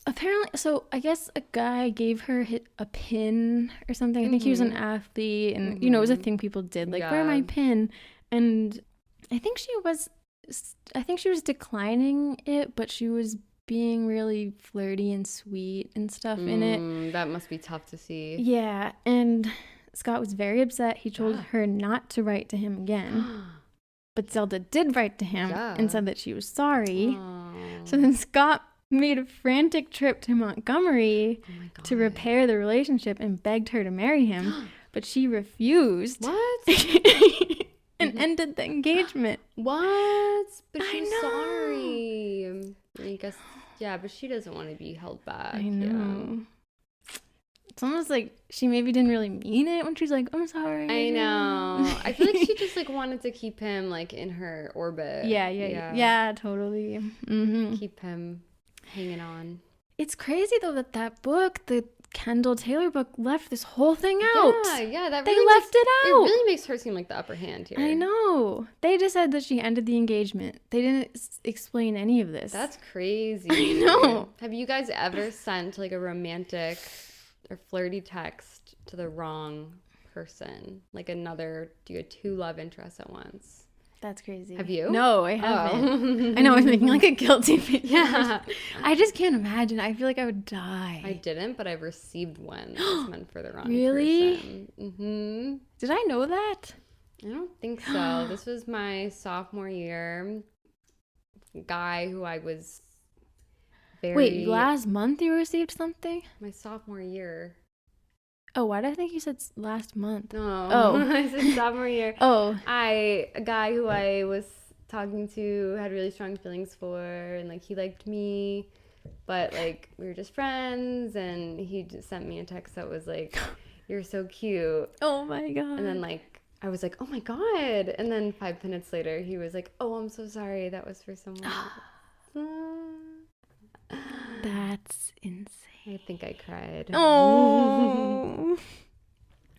Apparently, so I guess a guy gave her a pin or something. I think he was an athlete, and you know, it was a thing people did, like, wear my pin. And I think she was declining it, but she was being really flirty and sweet and stuff in it. That must be tough to see. Yeah, and Scott was very upset. He told her not to write to him again. But Zelda did write to him and said that she was sorry. So then Scott made a frantic trip to Montgomery to repair the relationship and begged her to marry him, but she refused. What? And ended the engagement. What? But she's sorry. I guess, yeah, but she doesn't want to be held back. I know. Yeah. It's almost like she maybe didn't really mean it when she's like, I'm sorry. I know. I feel like she just like wanted to keep him like in her orbit. Yeah, totally. Mm-hmm. Keep him hanging on. It's crazy though that book, the Kendall Taylor book, left this whole thing out. Yeah, that they really left it out. It really makes her seem like the upper hand here. I know. They just said that she ended the engagement. They didn't explain any of this. That's crazy. I know. Have you guys ever sent like a romantic or flirty text to the wrong person? Like do you have two love interests at once? That's crazy. Have you? No, I haven't. I know, I'm making like a guilty face. Yeah. I just can't imagine. I feel like I would die. I didn't, but I've received one that was meant for the wrong really? person. Mm-hmm. Did I know that? I don't think so. This was my sophomore year. Guy who I was very... Wait, last month you received something? My sophomore year. Oh, why did I think you said last month? No. Oh. I said sophomore year. Oh. A guy who I was talking to had really strong feelings for, and like he liked me, but like we were just friends, and he just sent me a text that was like, "You're so cute." Oh my god. And then like I was like, "Oh my god." And then 5 minutes later he was like, "Oh, I'm so sorry, that was for someone else." That's insane. I think I cried. Oh.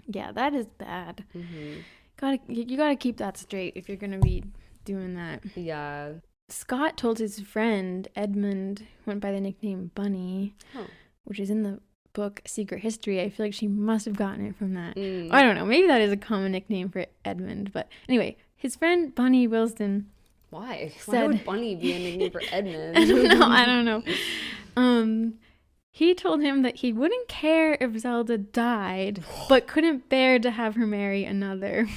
Yeah, that is bad. Mm-hmm. You gotta keep that straight if you're gonna be doing that. Yeah. Scott told his friend Edmund, went by the nickname Bunny, which is in the book Secret History. I feel like she must have gotten it from that. I don't know. Maybe that is a common nickname for Edmund. But anyway, his friend Bunny Wilson. Why? Said, Why would Bunny be a nickname for Edmund? I don't know. He told him that he wouldn't care if Zelda died, but couldn't bear to have her marry another.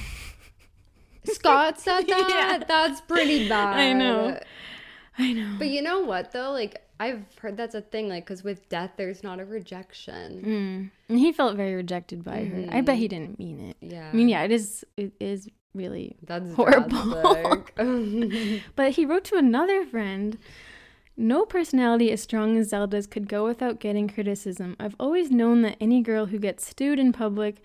Scott said that? Yeah. That's pretty bad. I know. But you know what, though? Like, I've heard that's a thing, like, because with death, there's not a rejection. And he felt very rejected by her. I bet he didn't mean it. Yeah. I mean, yeah, it is really That's horrible. But he wrote to another friend, "No personality as strong as Zelda's could go without getting criticism. I've always known that any girl who gets stewed in public,"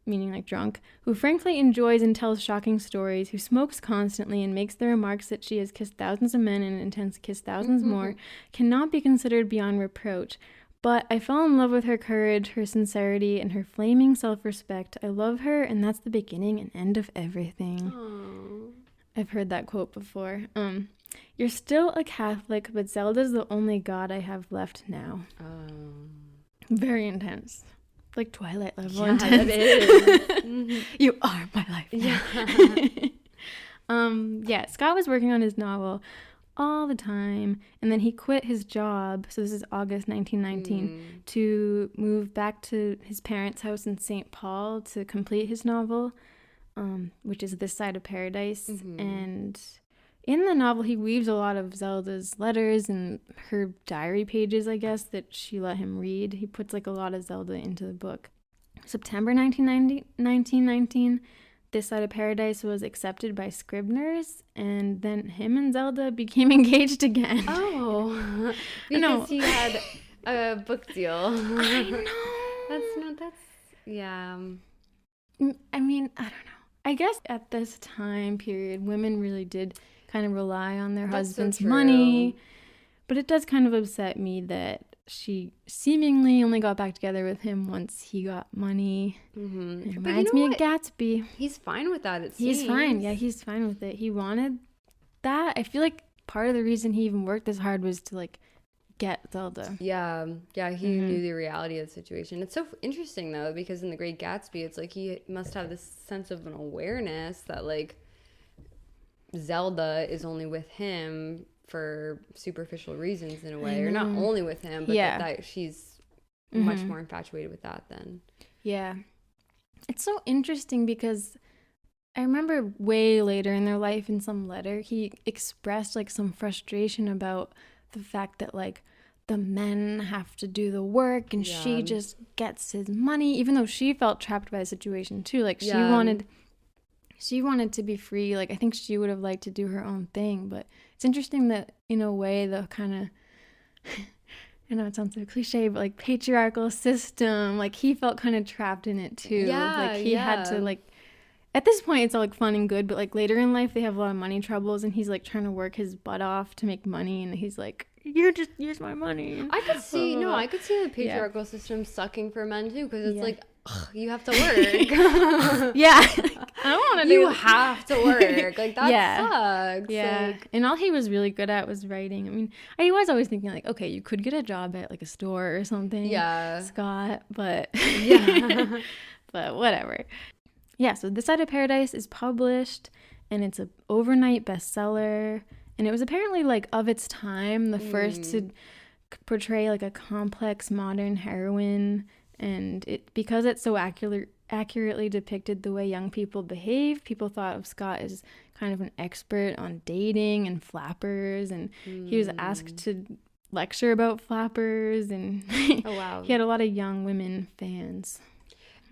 meaning like drunk, "who frankly enjoys and tells shocking stories, who smokes constantly and makes the remarks that she has kissed thousands of men and intends to kiss thousands more, cannot be considered beyond reproach. But I fell in love with her courage, her sincerity, and her flaming self-respect. I love her, and that's the beginning and end of everything." Aww. I've heard that quote before. "You're still a Catholic, but Zelda's the only god I have left now." Very intense. Like Twilight level intense. It is. You are my life. Yeah. Yeah, Scott was working on his novel all the time, and then he quit his job, so this is August 1919, to move back to his parents' house in St. Paul to complete his novel, which is This Side of Paradise. And in the novel, he weaves a lot of Zelda's letters and her diary pages, I guess, that she let him read. He puts like a lot of Zelda into the book. September 1919, This Side of Paradise was accepted by Scribner's, and then him and Zelda became engaged again. Oh, because he had a book deal. I know. Yeah. I mean, I don't know. I guess at this time period, women really did kind of rely on their husband's money. But it does kind of upset me that she seemingly only got back together with him once he got money. It reminds me of Gatsby. He's fine with that, it seems. He's fine. Yeah, he's fine with it. He wanted that. I feel like part of the reason he even worked this hard was to like get Zelda. Yeah, he knew the reality of the situation. It's so interesting though, because in The Great Gatsby, it's like he must have this sense of an awareness that like Zelda is only with him for superficial reasons in a way, or not only with him, but that she's much more infatuated with that than. Yeah. It's so interesting because I remember way later in their life in some letter, he expressed like some frustration about the fact that like the men have to do the work and she just gets his money, even though she felt trapped by the situation too. Like she wanted to be free. Like I think she would have liked to do her own thing, but it's interesting that in a way the kind of I know it sounds so cliche, but like patriarchal system, like he felt kind of trapped in it too. Like he had to like, at this point it's all like fun and good, but like later in life they have a lot of money troubles and he's like trying to work his butt off to make money and he's like, you just use my money. I could see the patriarchal system sucking for men too, because it's like, ugh, you have to work. I don't want to do You have to work. Like that sucks. Yeah. Like, and all he was really good at was writing. I mean, I was always thinking like, okay, you could get a job at like a store or something. Yeah. Scott, but yeah. but whatever. Yeah, so This Side of Paradise is published and it's an overnight bestseller. And it was apparently like of its time, the first to portray like a complex modern heroine. And because it so accurately depicted the way young people behave, people thought of Scott as kind of an expert on dating and flappers. And he was asked to lecture about flappers, and Oh wow. he had a lot of young women fans.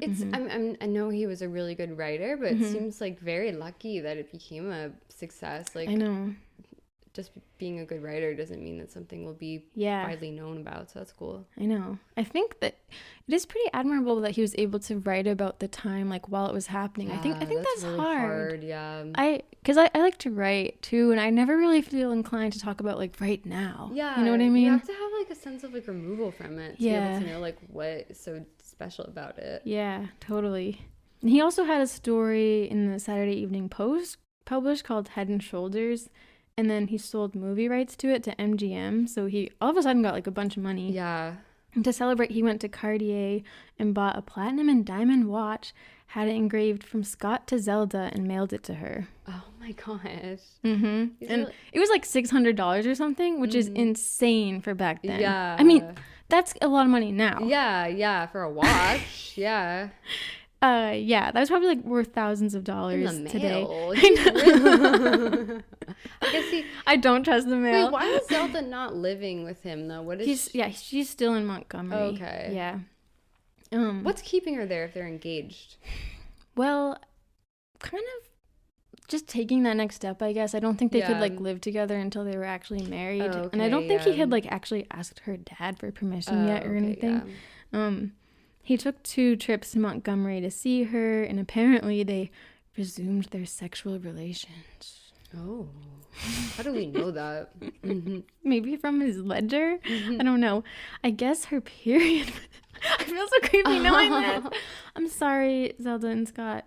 It's I know he was a really good writer, but it seems like very lucky that it became a success. Like I know. just being a good writer doesn't mean that something will be Yeah. widely known about. So that's cool. I know. I think that it is pretty admirable that he was able to write about the time like while it was happening. I think that's really hard. Yeah. Because I like to write too, and I never really feel inclined to talk about like right now. Yeah. You know what I mean? You have to have like a sense of like removal from it to be able to know like what is so special about it. Yeah, totally. And he also had a story in the Saturday Evening Post published called Head and Shoulders. And then he sold movie rights to it to MGM. So he all of a sudden got like a bunch of money. Yeah. And to celebrate, he went to Cartier and bought a platinum and diamond watch, had it engraved from Scott to Zelda, and mailed it to her. Oh my gosh. And it was like $600 or something, which is insane for back then. Yeah. I mean, that's a lot of money now. Yeah, for a watch. Yeah. Yeah, that was probably like worth thousands of dollars In the today. mail. I guess I don't trust the mail. Wait, why is Zelda not living with him though? What is she's still in Montgomery. Oh, okay. Yeah. What's keeping her there if they're engaged? Well, kind of just taking that next step, I guess. I don't think they could like live together until they were actually married. Oh, okay, and I don't think he had like actually asked her dad for permission yet or anything. Yeah. He took 2 trips to Montgomery to see her, and apparently they resumed their sexual relations. Oh, how do we know that? Maybe from his ledger? I don't know. I guess her period... I feel so creepy knowing this. I'm sorry, Zelda and Scott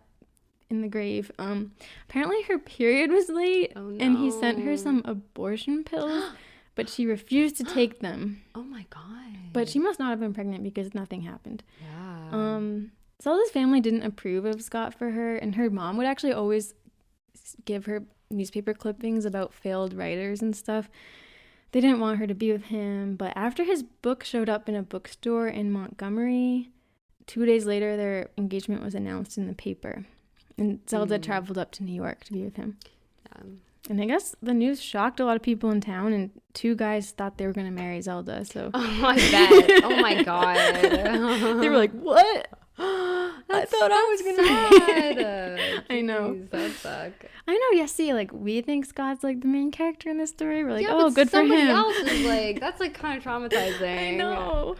in the grave. Apparently her period was late, and he sent her some abortion pills, but she refused to take them. Oh my god. But she must not have been pregnant because nothing happened. Yeah. Zelda's family didn't approve of Scott for her, and her mom would actually always give her newspaper clippings about failed writers and stuff. They didn't want her to be with him, but after his book showed up in a bookstore in Montgomery, 2 days later their engagement was announced in the paper, and Zelda traveled up to New York to be with him. And I guess the news shocked a lot of people in town, and 2 guys thought they were going to marry Zelda. So I bet. Oh my god. They were like, "What? I thought I was going to marry." I know. That suck. I know. Yeah. See, like we think Scott's like the main character in this story. We're like, yeah, "Oh, good for him." Somebody else is like, that's like kind of traumatizing. I know.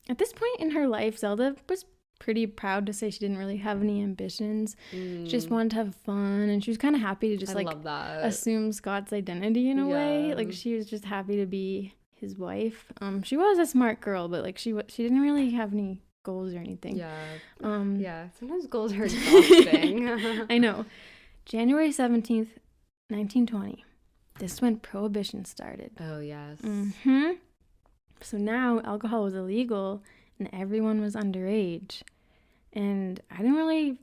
At this point in her life, Zelda was pretty proud to say she didn't really have any ambitions. She just wanted to have fun, and she was kind of happy to just assume Scott's identity in a way. Like she was just happy to be his wife. She was a smart girl, but like she didn't really have any goals or anything. Yeah, sometimes goals are exhausting. I know. January 17th, 1920. This is when Prohibition started. Oh yes. So now alcohol was illegal and everyone was underage. And I didn't really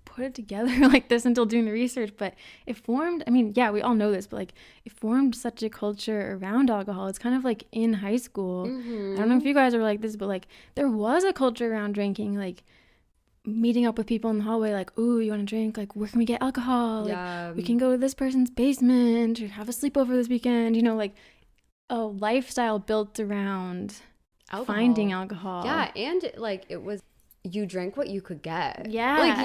put it together like this until doing the research, but it formed, I mean, yeah, we all know this, but like it formed such a culture around alcohol. It's kind of like in high school. I don't know if you guys are like this, but like there was a culture around drinking, like meeting up with people in the hallway, like, "Ooh, you want to drink? Like, where can we get alcohol? Like, we can go to this person's basement or have a sleepover this weekend." You know, like a lifestyle built around finding alcohol. Yeah, and like it was, you drank what you could get. Yeah, like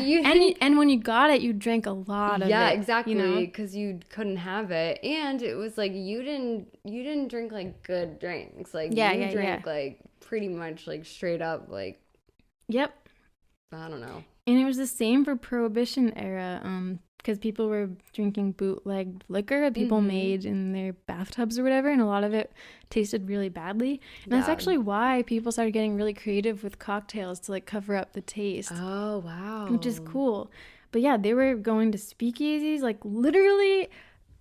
and when you got it, you drank a lot of it. Yeah, exactly. You know? Because you couldn't have it, and it was like you didn't drink like good drinks. Like you drank like pretty much like straight up like. Yep. I don't know. And it was the same for Prohibition era, because people were drinking bootleg liquor that people made in their bathtubs or whatever, and a lot of it tasted really badly. And that's actually why people started getting really creative with cocktails to like cover up the taste. Oh, wow. Which is cool. But yeah, they were going to speakeasies, like literally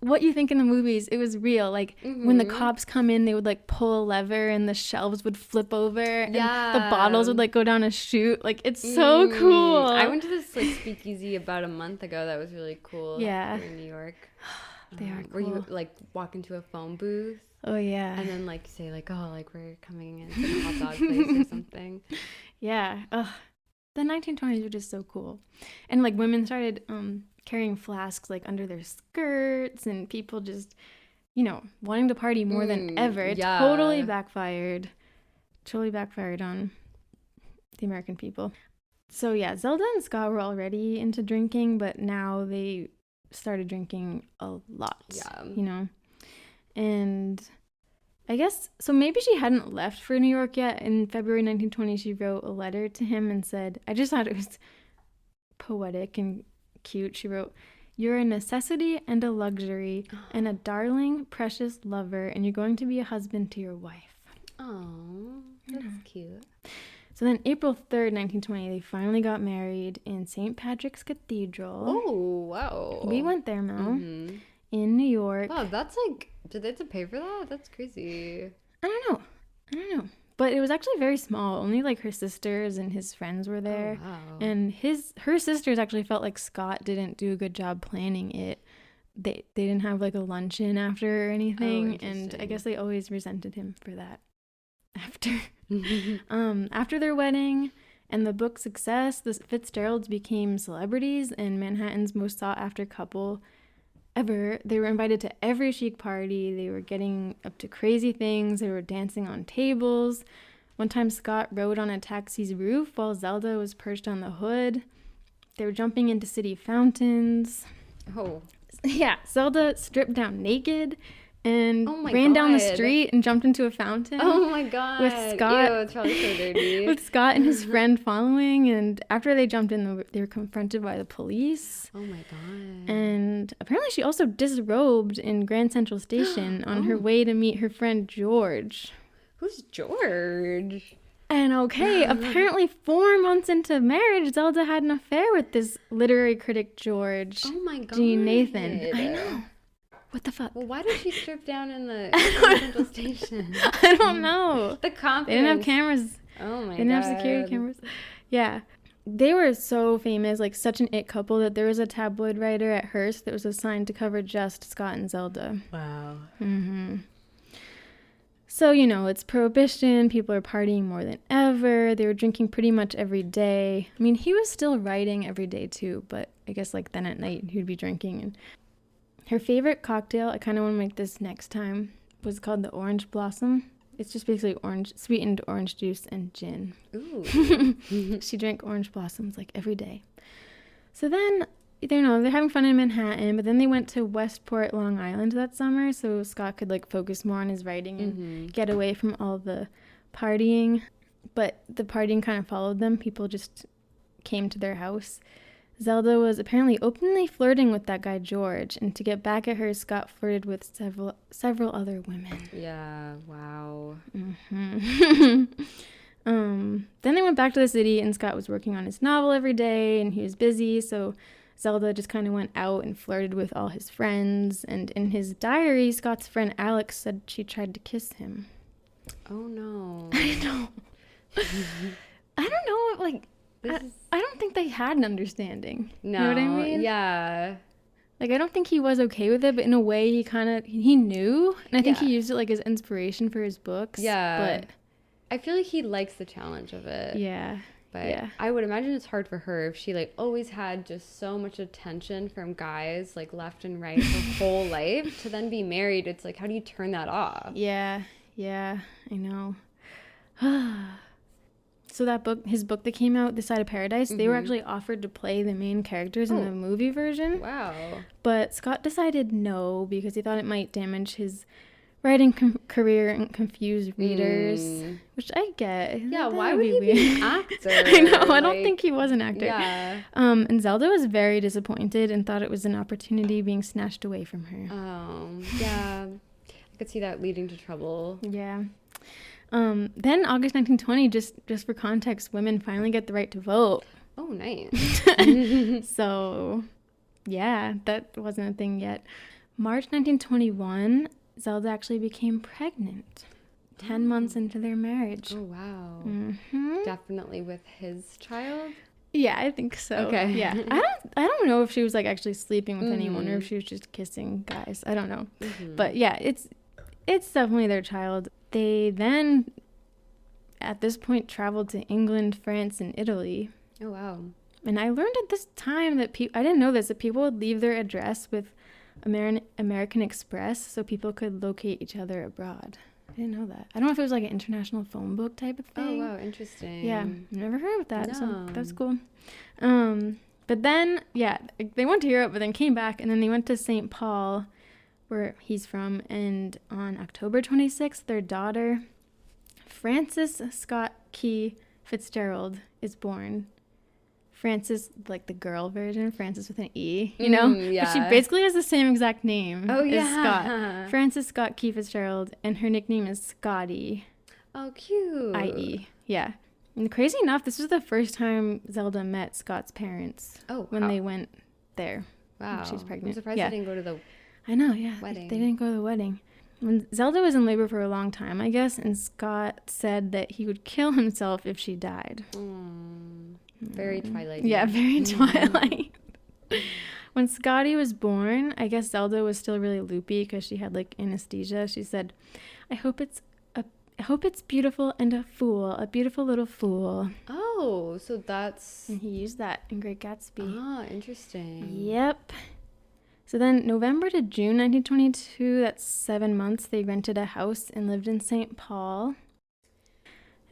what you think in the movies, it was real. Like when the cops come in, they would like pull a lever and the shelves would flip over and the bottles would like go down a chute. Like it's so cool. I went to this like speakeasy about a month ago. That was really cool. Yeah. Here in New York. They are cool. Where you like walk into a phone booth. Oh yeah. And then like say like, "Oh, like we're coming in to the hot dog place or something." Yeah. The 1920s were just so cool. And like women started carrying flasks like under their skirts, and people just wanting to party more than ever. It totally backfired. Totally backfired on the American people. So yeah, Zelda and Scott were already into drinking, but now they started drinking a lot. Yeah. And I guess, so maybe she hadn't left for New York yet. In February 1920, she wrote a letter to him and said, I just thought it was poetic and cute. She wrote, "You're a necessity and a luxury and a darling, precious lover, and you're going to be a husband to your wife." Oh, that's cute. So then April 3rd, 1920, they finally got married in St. Patrick's Cathedral. Oh, wow. We went there, Mel, in New York. Wow, that's like, did they have to pay for that? That's crazy. I don't know. But it was actually very small. Only like her sisters and his friends were there. Oh, wow. And her sisters actually felt like Scott didn't do a good job planning it. They didn't have like a luncheon after or anything. And I guess they always resented him for that. After their wedding and the book's success, the Fitzgeralds became celebrities and Manhattan's most sought after couple ever. They were invited to every chic party. They were getting up to crazy things. They were dancing on tables. One time Scott rode on a taxi's roof while Zelda was perched on the hood. They were jumping into city fountains. Oh. Yeah, Zelda stripped down naked and ran down the street and jumped into a fountain. Oh my god. With Scott. Ew, it's probably so dirty. With Scott and his friend following, and after they jumped in, they were confronted by the police. Oh my god. And apparently she also disrobed in Grand Central Station on her way to meet her friend George. Who's George? And apparently 4 months into marriage, Zelda had an affair with this literary critic George. Oh my god. Gene Nathan. I know. What the fuck? Well, why did she strip down in the Central Station? I don't know. The confidence. They didn't have cameras. Oh my god. They didn't have security cameras. Yeah. They were so famous, like such an it couple, that there was a tabloid writer at Hearst that was assigned to cover just Scott and Zelda. Wow. So, it's Prohibition. People are partying more than ever. They were drinking pretty much every day. I mean, he was still writing every day too, but I guess like then at night he'd be drinking. And her favorite cocktail, I kind of want to make this next time, was called the Orange Blossom. It's just basically sweetened orange juice and gin. Ooh. She drank orange blossoms like every day. So then, they're having fun in Manhattan, but then they went to Westport, Long Island that summer, so Scott could like focus more on his writing and get away from all the partying. But the partying kind of followed them. People just came to their house. Zelda was apparently openly flirting with that guy George, and to get back at her, Scott flirted with several other women. Yeah, wow. Then they went back to the city, and Scott was working on his novel every day, and he was busy, so Zelda just kind of went out and flirted with all his friends, and in his diary, Scott's friend Alex said she tried to kiss him. Oh, no. I know. I don't know, like... I don't think they had an understanding. No. You know what I mean? Yeah. Like, I don't think he was okay with it, but in a way he knew. And I think he used it like as inspiration for his books. Yeah. But I feel like he likes the challenge of it. Yeah. But I would imagine it's hard for her if she like always had just so much attention from guys like left and right her whole life to then be married. It's like, how do you turn that off? Yeah. Yeah. I know. So his book that came out, This Side of Paradise, they were actually offered to play the main characters in the movie version. Wow. But Scott decided no because he thought it might damage his writing career and confuse readers, which I get. Yeah, why would he be an actor? I know, I don't think he was an actor. Yeah. And Zelda was very disappointed and thought it was an opportunity being snatched away from her. Oh, yeah. I could see that leading to trouble. Yeah. Then August 1920, just for context, women finally get the right to vote. Oh, nice. So, yeah, that wasn't a thing yet. March 1921, Zelda actually became pregnant 10 months into their marriage. Oh, wow. Definitely with his child? Yeah, I think so. Okay. Yeah. I don't know if she was like actually sleeping with anyone or if she was just kissing guys. I don't know. But yeah, it's definitely their child. They then, at this point, traveled to England, France, and Italy. Oh, wow. And I learned at this time that I didn't know this, that people would leave their address with American Express so people could locate each other abroad. I didn't know that. I don't know if it was like an international phone book type of thing. Oh, wow. Interesting. Yeah, never heard of that. No. So that's cool. But then, yeah, they went to Europe, but then came back, and then they went to St. Paul, where he's from. And on October 26th, their daughter, Frances Scott Key Fitzgerald, is born. Frances, like the girl version, Frances with an E, you know? Yeah. But she basically has the same exact name as Scott. Frances Scott Key Fitzgerald, and her nickname is Scotty. Oh, cute. I.E. Yeah. And crazy enough, this was the first time Zelda met Scott's parents. Oh, when they went there. Wow. She was pregnant. I'm surprised they didn't go to the I know, yeah. wedding. They didn't go to the wedding. When Zelda was in labor for a long time, I guess, and Scott said that he would kill himself if she died. Very Twilight. Yeah, very Twilight. When Scotty was born, I guess Zelda was still really loopy because she had like anesthesia. She said, I hope it's beautiful and a beautiful little fool. Oh, so that's... And he used that in Great Gatsby. Ah, interesting. Yep. So then November to June 1922, that's 7 months, they rented a house and lived in St. Paul.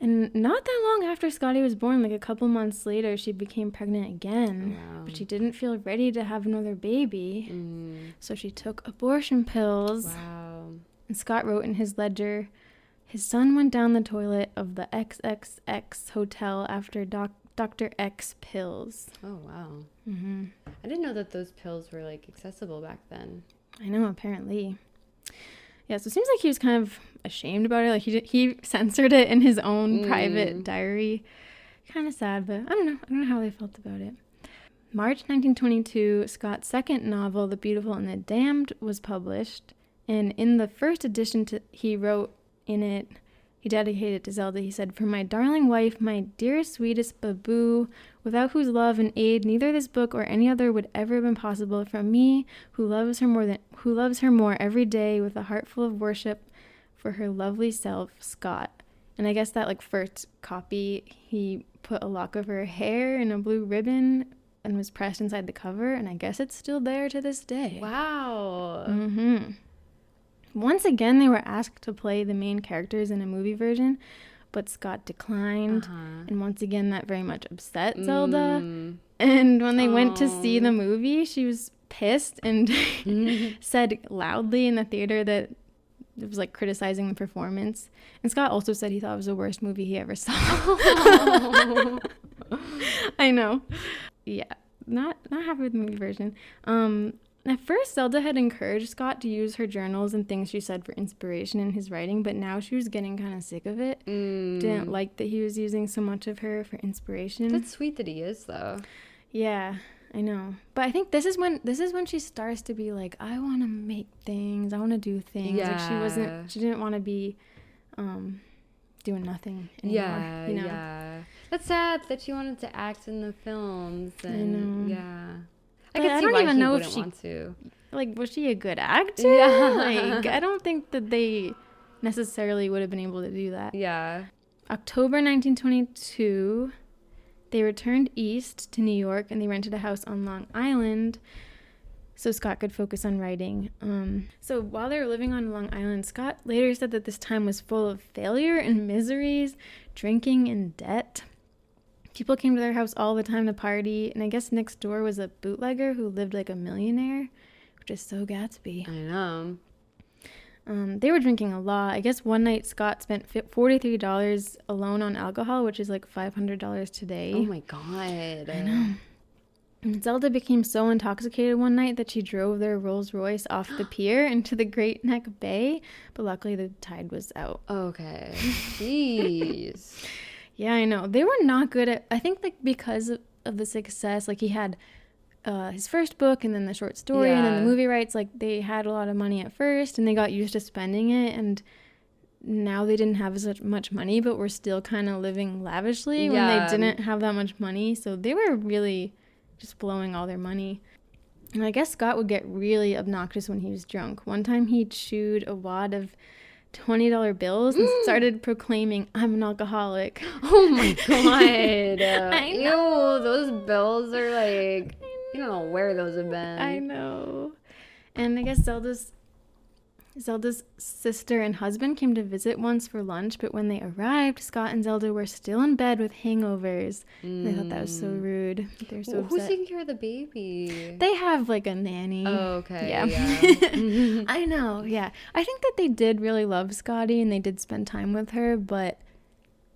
And not that long after Scotty was born, like a couple months later, she became pregnant again. Wow. But she didn't feel ready to have another baby. So she took abortion pills. Wow. And Scott wrote in his ledger, his son went down the toilet of the XXX hotel after Dr. X pills. Oh, wow. Mm-hmm. I didn't know that those pills were, like, accessible back then. I know, apparently. Yeah, so it seems like he was kind of ashamed about it. Like, he censored it in his own private diary. Kind of sad, but I don't know how they felt about it. March 1922, Scott's second novel, The Beautiful and the Damned, was published. And in the first edition, he wrote in it, he dedicated it to Zelda. He said, "For my darling wife, my dearest, sweetest Baboo, without whose love and aid neither this book or any other would ever have been possible, from me, who loves her more every day with a heart full of worship for her lovely self, Scott." And I guess that like first copy, he put a lock of her hair in a blue ribbon and was pressed inside the cover, and I guess it's still there to this day. Wow. Mm-hmm. Once again, they were asked to play the main characters in a movie version, but Scott declined. And once again, that very much upset Zelda. And when they went to see the movie, she was pissed and said loudly in the theater that it was like criticizing the performance. And Scott also said he thought it was the worst movie he ever saw. I know. Yeah, not happy with the movie version. At first, Zelda had encouraged Scott to use her journals and things she said for inspiration in his writing, but now she was getting kind of sick of it. Didn't like that he was using so much of her for inspiration. That's sweet that he is, though. Yeah, I know. But I think this is when she starts to be like, I want to make things. I want to do things. Yeah. Like she didn't want to be doing nothing anymore. Yeah, you know? yeah. That's sad that she wanted to act in the films. And, I know. Yeah. But I don't even know if want to. Like, was she a good actor? Yeah. Like, I don't think that they necessarily would have been able to do that. Yeah. October 1922, they returned east to New York and they rented a house on Long Island so Scott could focus on writing. So while they were living on Long Island, Scott later said that this time was full of failure and miseries, drinking and debt. People came to their house all the time to party, and I guess next door was a bootlegger who lived like a millionaire, which is so Gatsby. I know. They were drinking a lot. I guess one night Scott spent $43 alone on alcohol, which is like $500 today. Oh my God. I know. And Zelda became so intoxicated one night that she drove their Rolls Royce off the pier into the Great Neck Bay, but luckily the tide was out. Okay. Jeez. Yeah, I know. They were not good at, I think like because of the success, like he had his first book and then the short story and then the movie rights, like they had a lot of money at first and they got used to spending it, and now they didn't have as much money, but were still kind of living lavishly when they didn't have that much money. So they were really just blowing all their money. And I guess Scott would get really obnoxious when he was drunk. One time he chewed a wad of $20 bills and started proclaiming, "I'm an alcoholic." Oh my God. I know. Ew, those bills are like, you don't know where those have been. I know. And I guess Zelda's sister and husband came to visit once for lunch, but when they arrived, Scott and Zelda were still in bed with hangovers. They thought that was so rude. They're so Who's upset. taking care of the baby? They have like a nanny. Oh, okay. Yeah. I know, yeah. I think that they did really love Scotty and they did spend time with her, but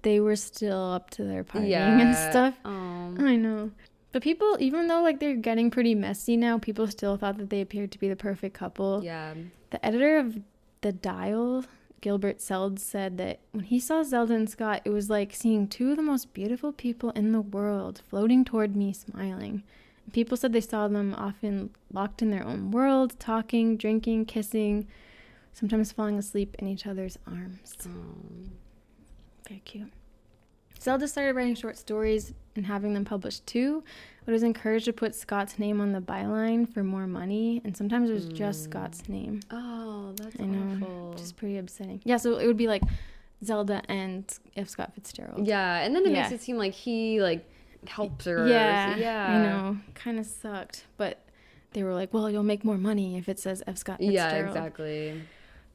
they were still up to their partying and stuff. I know. But people, even though like they're getting pretty messy now, people still thought that they appeared to be the perfect couple. Yeah. The editor of The Dial, Gilbert Seld, said that when he saw Zelda and Scott, it was like seeing two of the most beautiful people in the world floating toward me, smiling. And people said they saw them often locked in their own world, talking, drinking, kissing, sometimes falling asleep in each other's arms. Very cute. Zelda started writing short stories and having them published too, but was encouraged to put Scott's name on the byline for more money, and sometimes it was just Scott's name. Oh, that's awful. Which is pretty upsetting. Yeah, so it would be like Zelda and F. Scott Fitzgerald. Yeah, and then it makes it seem like he like helps her. Yeah, I know. Kind of sucked, but they were like, well, you'll make more money if it says F. Scott Fitzgerald. Yeah, exactly.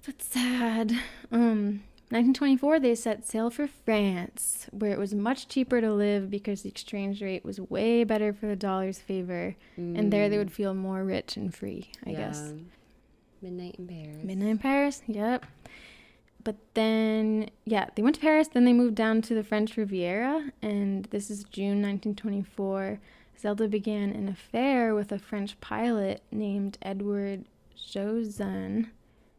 That's sad. 1924, they set sail for France, where it was much cheaper to live because the exchange rate was way better for the dollar's favor. And there they would feel more rich and free, I guess. Midnight in Paris. Midnight in Paris, yep. But then, they went to Paris, then they moved down to the French Riviera, and this is June 1924. Zelda began an affair with a French pilot named Edward Jozan.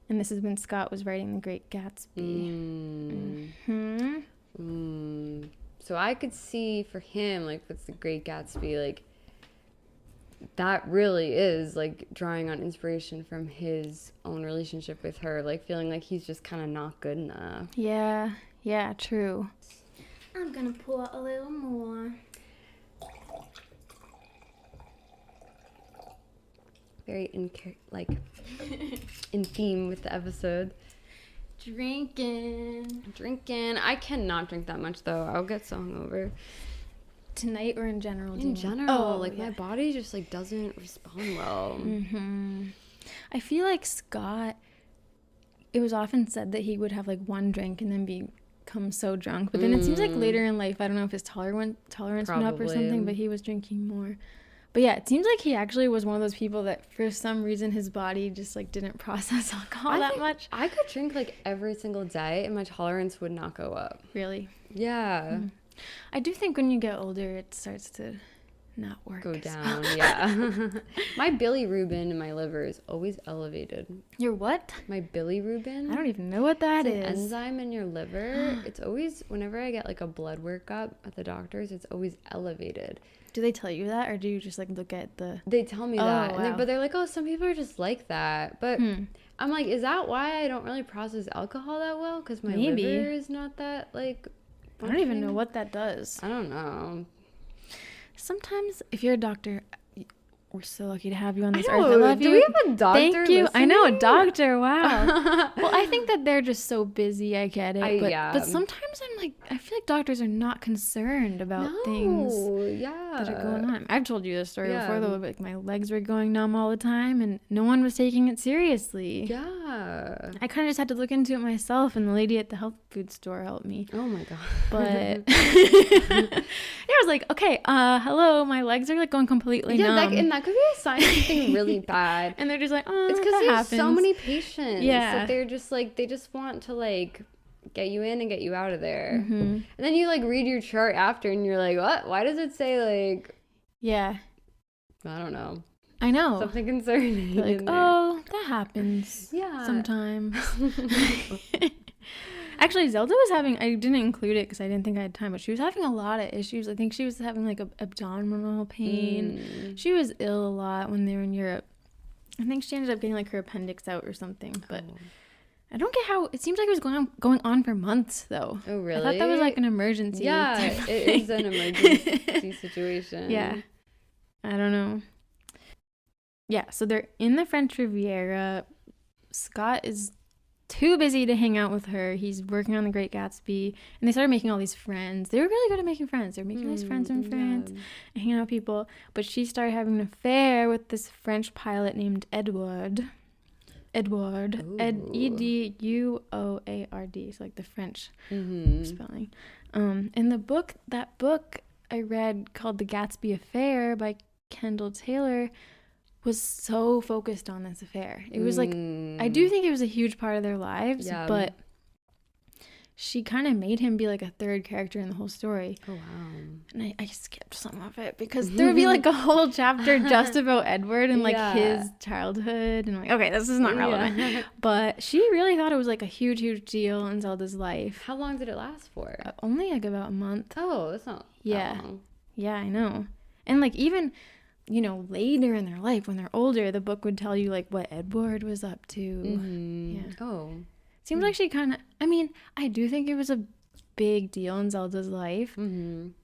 And this is when Scott was writing The Great Gatsby. So I could see for him, like, with The Great Gatsby, like, that really is, like, drawing on inspiration from his own relationship with her, like, feeling like he's just kind of not good enough. Yeah, true. I'm gonna pour a little more. Very in theme with the episode. Drinking. I cannot drink that much though. I'll get so hungover. Tonight or in general? In general, my body just like doesn't respond well. I feel like Scott, it was often said that he would have like one drink and then become so drunk, but then it seems like later in life, I don't know if his tolerance went up or something, but he was drinking more. But yeah, it seems like he actually was one of those people that for some reason his body just like didn't process alcohol that much. I could drink like every single day and my tolerance would not go up. Really? Yeah. I do think when you get older it starts to not work. Go down, yeah. My bilirubin in my liver is always elevated. Your what? My bilirubin. I don't even know what that is. An enzyme in your liver. It's always, whenever I get like a blood workup at the doctor's, it's always elevated. Do they tell you that, or do you just like look at the... They tell me that. Wow. But they're like, oh, some people are just like that. But I'm like, is that why I don't really process alcohol that well? Because my liver is not that like... I don't even know what that does. I don't know. Sometimes if you're a doctor, we're so lucky to have you on this earth. I love you. Do we have a doctor? Thank you. Listening? I know, a doctor. Wow. Well, I think that they're just so busy. I get it. But sometimes I'm like, I feel like doctors are not concerned about things that are going on. I've told you this story before, though. Like my legs were going numb all the time, and no one was taking it seriously. Yeah. I kind of just had to look into it myself, and the lady at the health food store helped me. Oh my god. But I was like, okay, hello, my legs are like going completely numb. And that could be a sign of something really bad. And they're just like, oh, it's because there's so many patients. Yeah. That they're just like, they just want to like get you in and get you out of there. And then you like read your chart after and you're like, what? Why does it say like... Yeah. I don't know. I know. Something concerning. Like, oh, that happens. Yeah. Sometimes. Actually, Zelda was having, I didn't include it because I didn't think I had time, but she was having a lot of issues. I think she was having like abdominal pain. She was ill a lot when they were in Europe. I think she ended up getting like her appendix out or something, but I don't get how, it seems like it was going on for months though. Oh, really? I thought that was like an emergency. Yeah, it is an emergency situation. Yeah. I don't know. Yeah, so they're in the French Riviera. Scott is too busy to hang out with her. He's working on the Great Gatsby, and they started making all these friends. They were really good at making friends. They were making all these friends in France and hanging out with people. But she started having an affair with this French pilot named Edward. Eduard, so like the French spelling. And that book I read called The Gatsby Affair by Kendall Taylor was so focused on this affair. It was like, I do think it was a huge part of their lives, but she kind of made him be like a third character in the whole story. Oh, wow. And I skipped some of it because there would be like a whole chapter just about Edward and like his childhood. And I'm like, okay, this is not relevant. Yeah. But she really thought it was like a huge, huge deal in Zelda's life. How long did it last for? Only like about a month. Oh, that's not that long. Yeah, I know. And like even, you know, later in their life when they're older, the book would tell you like what Edward was up to. Yeah. Oh. Seems like she kind of, I mean, I do think it was a big deal in Zelda's life,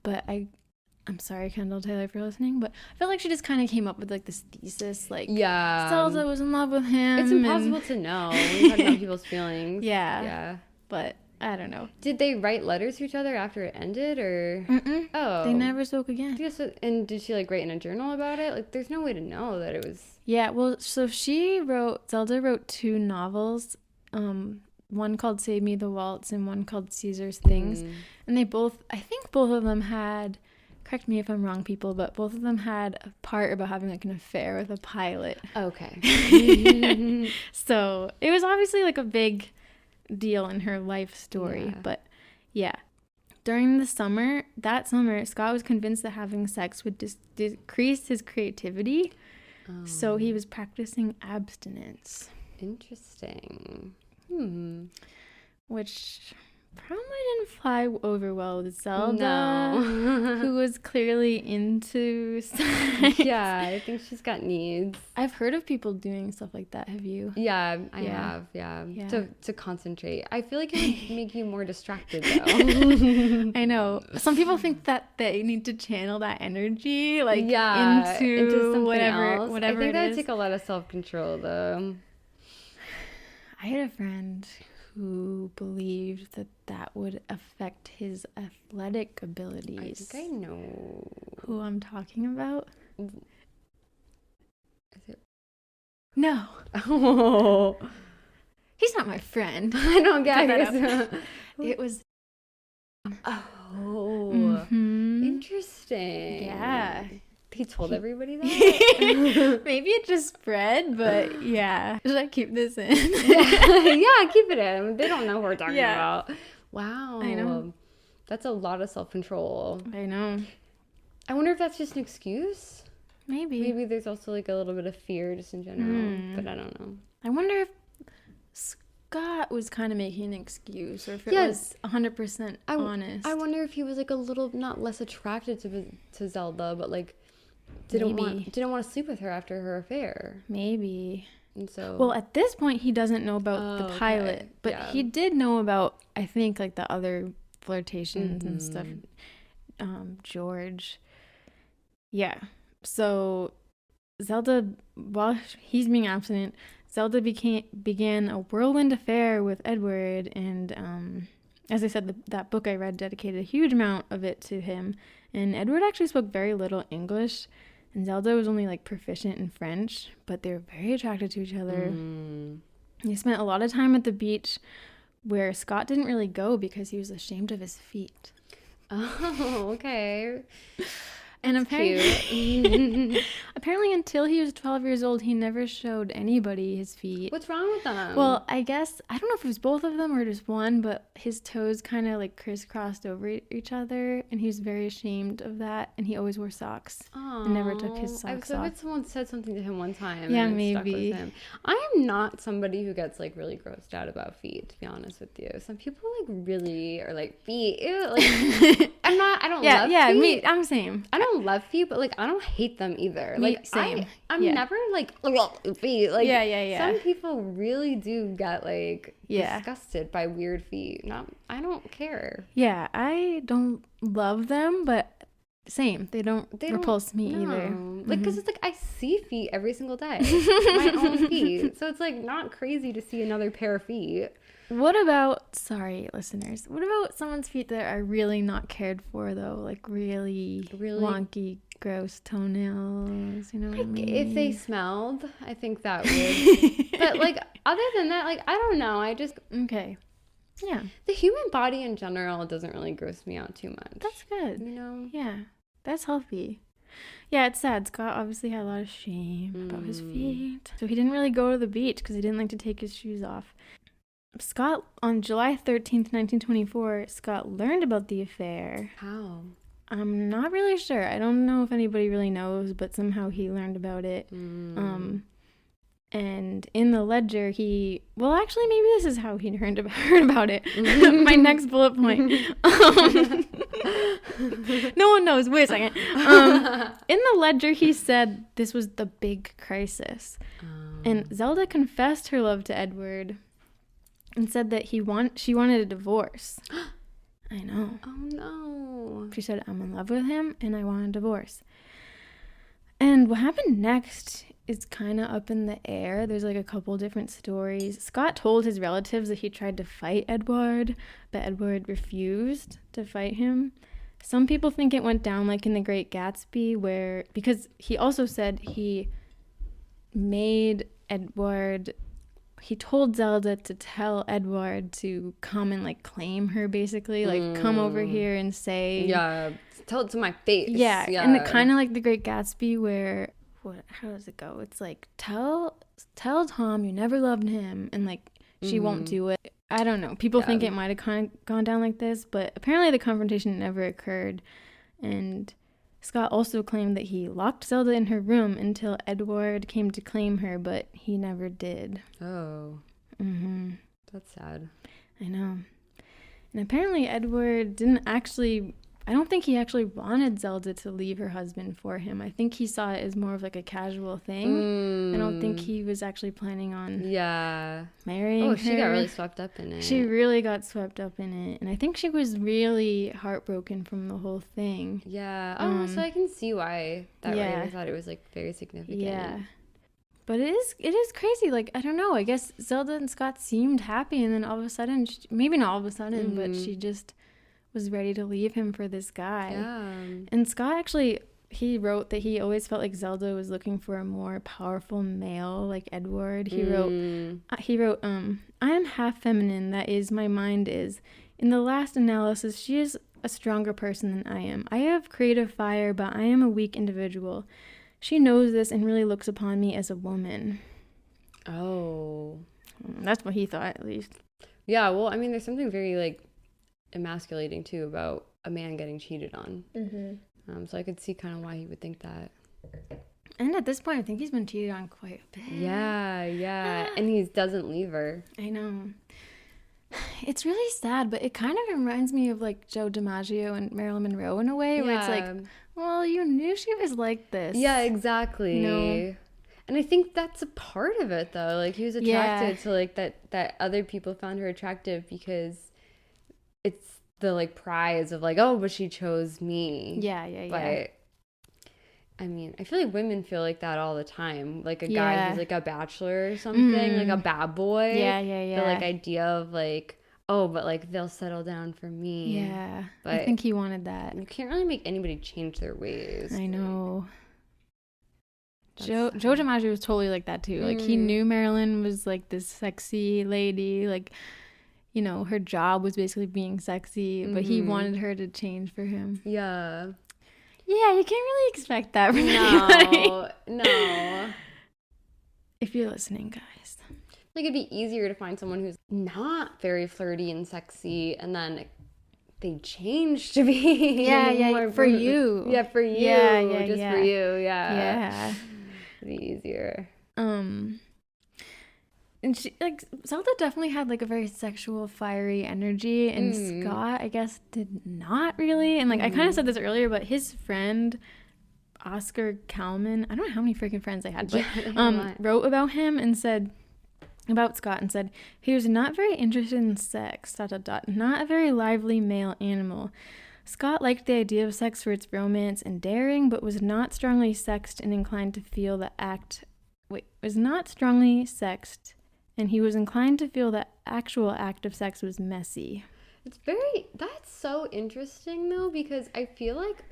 but I'm sorry, Kendall Taylor, for listening, but I feel like she just kind of came up with like this thesis, like, Zelda was in love with him. It's impossible to know when you're talking about people's feelings. Yeah. But I don't know. Did they write letters to each other after it ended, or? Oh. They never spoke again. And did she like write in a journal about it? Like, there's no way to know that it was. Yeah, well, so Zelda wrote 2 novels, one called Save Me the Waltz and one called Caesar's Things. And I think both of them had, correct me if I'm wrong, people, but both of them had a part about having like an affair with a pilot. Okay. So it was obviously like a big deal in her life story. But yeah. During that summer, Scott was convinced that having sex would decrease his creativity. So he was practicing abstinence. Interesting. Which probably didn't fly over well with Zelda, who was clearly into sex. Yeah, I think she's got needs. I've heard of people doing stuff like that. Have you? Yeah, I have. Yeah. To concentrate. I feel like it would make you more distracted, though. I know. Some people think that they need to channel that energy, like into something else. Whatever. I think that would take a lot of self-control, though. I had a friend who believed that would affect his athletic abilities. I think I know who I'm talking about. Is it? No. Oh. He's not my friend. I don't get it. It was. Oh. Interesting. Yeah. He told everybody that? Maybe it just spread, but yeah. Should I keep this in? Yeah, keep it in. They don't know who we're talking about. Wow. I know. That's a lot of self-control. I know. I wonder if that's just an excuse. Maybe there's also like a little bit of fear just in general, but I don't know. I wonder if Scott was kind of making an excuse, or if it was 100% honest. I wonder if he was like a little, not less attracted to Zelda, but like didn't want to sleep with her after her affair. Maybe. And so, well, at this point he doesn't know about the pilot, but he did know about, I think, like the other flirtations and stuff. George. Yeah. So Zelda, while he's being abstinent, Zelda began a whirlwind affair with Edward, and as I said, that book I read dedicated a huge amount of it to him. And Edward actually spoke very little English, and Zelda was only like proficient in French, but they were very attracted to each other. They spent a lot of time at the beach, where Scott didn't really go because he was ashamed of his feet. Oh, okay. And apparently until he was 12 years old, he never showed anybody his feet. What's wrong with them? Well, I guess, I don't know if it was both of them or just one, but his toes kind of like crisscrossed over each other, and he was very ashamed of that, and he always wore socks. And never took his socks off. I bet someone said something to him one time. Yeah, and maybe. Stuck with him. I am not somebody who gets like really grossed out about feet, to be honest with you. Some people like really are like, feet, ew, like I don't love feet. I'm same. I don't love feet, but like I don't hate them either. Like same. I'm never like feet. Like some people really do get like disgusted by weird feet. I don't care. Yeah, I don't love them, but same. They don't repulse me either. Like, because it's like I see feet every single day. My own feet. So it's like not crazy to see another pair of feet. What about, sorry, listeners, what about someone's feet that are really not cared for, though? Like, really wonky, gross toenails, you know what I mean? If they smelled, I think that would. But, like, other than that, like, I don't know. Okay. Yeah. The human body in general doesn't really gross me out too much. That's good. You know? Yeah. That's healthy. Yeah, it's sad. Scott obviously had a lot of shame about his feet. So he didn't really go to the beach because he didn't like to take his shoes off. Scott, on July 13th, 1924, Scott learned about the affair. How? I'm not really sure. I don't know if anybody really knows, but somehow he learned about it. And in the ledger, actually, maybe this is how he heard about it. My next bullet point. No one knows. Wait a second. In the ledger, he said this was the big crisis. And Zelda confessed her love to Edward and said that she wanted a divorce. I know. Oh, no. She said, I'm in love with him and I want a divorce. And what happened next is kind of up in the air. There's like a couple different stories. Scott told his relatives that he tried to fight Edward, but Edward refused to fight him. Some people think it went down like in the Great Gatsby, because he also said he told Zelda to tell Edward to come and like claim her, basically, like come over here and say, yeah, tell it to my face. Yeah. And it kind of like the Great Gatsby where how does it go? It's like tell Tom you never loved him, and like she won't do it. I don't know. People think it might have kind of gone down like this, but apparently the confrontation never occurred. And Scott also claimed that he locked Zelda in her room until Edward came to claim her, but he never did. Oh. That's sad. I know. And apparently Edward I don't think he actually wanted Zelda to leave her husband for him. I think he saw it as more of like a casual thing. I don't think he was actually planning on marrying her. She got really swept up in it. She really got swept up in it. And I think she was really heartbroken from the whole thing. Yeah. So I can see why that writer thought it was like very significant. Yeah. But it is crazy. Like, I don't know. I guess Zelda and Scott seemed happy, and then all of a sudden, maybe not all of a sudden, but she just was ready to leave him for this guy. Yeah. And Scott actually, he wrote that he always felt like Zelda was looking for a more powerful male like Edward. He wrote, I am half feminine, that is, my mind is. In the last analysis, she is a stronger person than I am. I have creative fire, but I am a weak individual. She knows this and really looks upon me as a woman. Oh. That's what he thought, at least. Yeah, well, I mean, there's something very, like, emasculating, too, about a man getting cheated on. So I could see kind of why he would think that. And at this point, I think he's been cheated on quite a bit. Yeah. And he doesn't leave her. I know. It's really sad, but it kind of reminds me of, like, Joe DiMaggio and Marilyn Monroe in a way, where it's like, well, you knew she was like this. Yeah, exactly. You know? And I think that's a part of it, though. Like, he was attracted to, like, that other people found her attractive because it's the, like, prize of, like, oh, but she chose me. Yeah. But, I mean, I feel like women feel like that all the time. Like, a guy who's, like, a bachelor or something, like a bad boy. Yeah. The, like, idea of, like, oh, but, like, they'll settle down for me. Yeah. But I think he wanted that. You can't really make anybody change their ways. I know. Joe DiMaggio was totally like that, too. Like, he knew Marilyn was, like, this sexy lady. Like, you know, her job was basically being sexy, but he wanted her to change for him. Yeah. Yeah, you can't really expect that from anybody. No. If you're listening, guys. Like, it'd be easier to find someone who's not very flirty and sexy, and then they change to be more for you. Yeah, for you. Yeah. Just for you, Yeah. It'd be easier. And she, like, Zelda definitely had, like, a very sexual, fiery energy, and Scott, I guess, did not really. And, like, I kind of said this earlier, but his friend, Oscar Kalman, I don't know how many freaking friends I had, but wrote about him and said, about Scott, and said, he was not very interested in sex, ... not a very lively male animal. Scott liked the idea of sex for its romance and daring, but was not strongly sexed and inclined to feel the act. Was not strongly sexed, and he was inclined to feel the actual act of sex was messy. That's so interesting though, because I feel like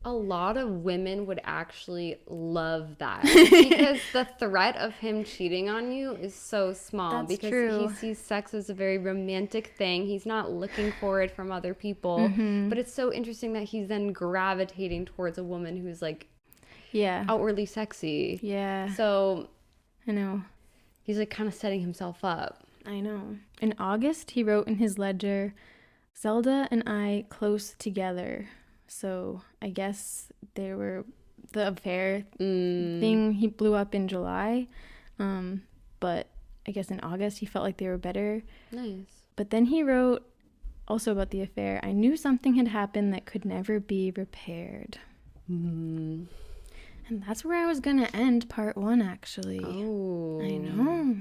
a lot of women would actually love that because the threat of him cheating on you is so small. That's because true. he sees sex as a very romantic thing. He's not looking for it from other people. Mm-hmm. But it's so interesting that he's then gravitating towards a woman who's like Yeah. outwardly sexy. Yeah. So I know. he's like kind of setting himself up. I know. In August, he wrote in his ledger, Zelda and I close together. So I guess they were the affair thing. He blew up in July. But I guess in August he felt like they were better. Nice. But then he wrote also about the affair. I knew something had happened that could never be repaired. And that's where I was going to end part 1, actually. Oh. I know.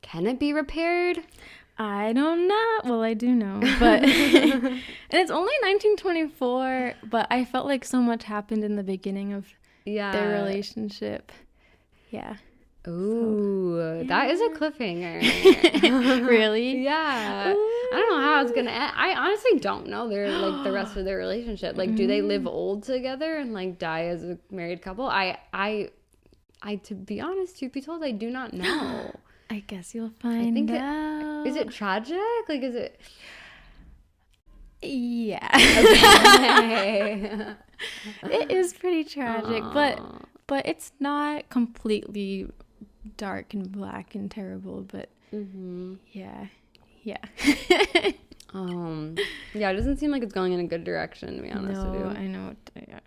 Can it be repaired? I don't know. Well, I do know, but and it's only 1924, but I felt like so much happened in the beginning of their relationship. Yeah. Ooh, that is a cliffhanger. Really? Yeah. Ooh. I don't know how it's gonna end. I honestly don't know the rest of their relationship. Like, do they live old together and like die as a married couple? I to be honest, truth be told, I do not know. I guess you'll find out. Is it tragic? Like, is it? Yeah. Okay. It is pretty tragic, but it's not completely dark and black and terrible. But yeah. Yeah, it doesn't seem like it's going in a good direction, to be honest with you. I know. Yeah.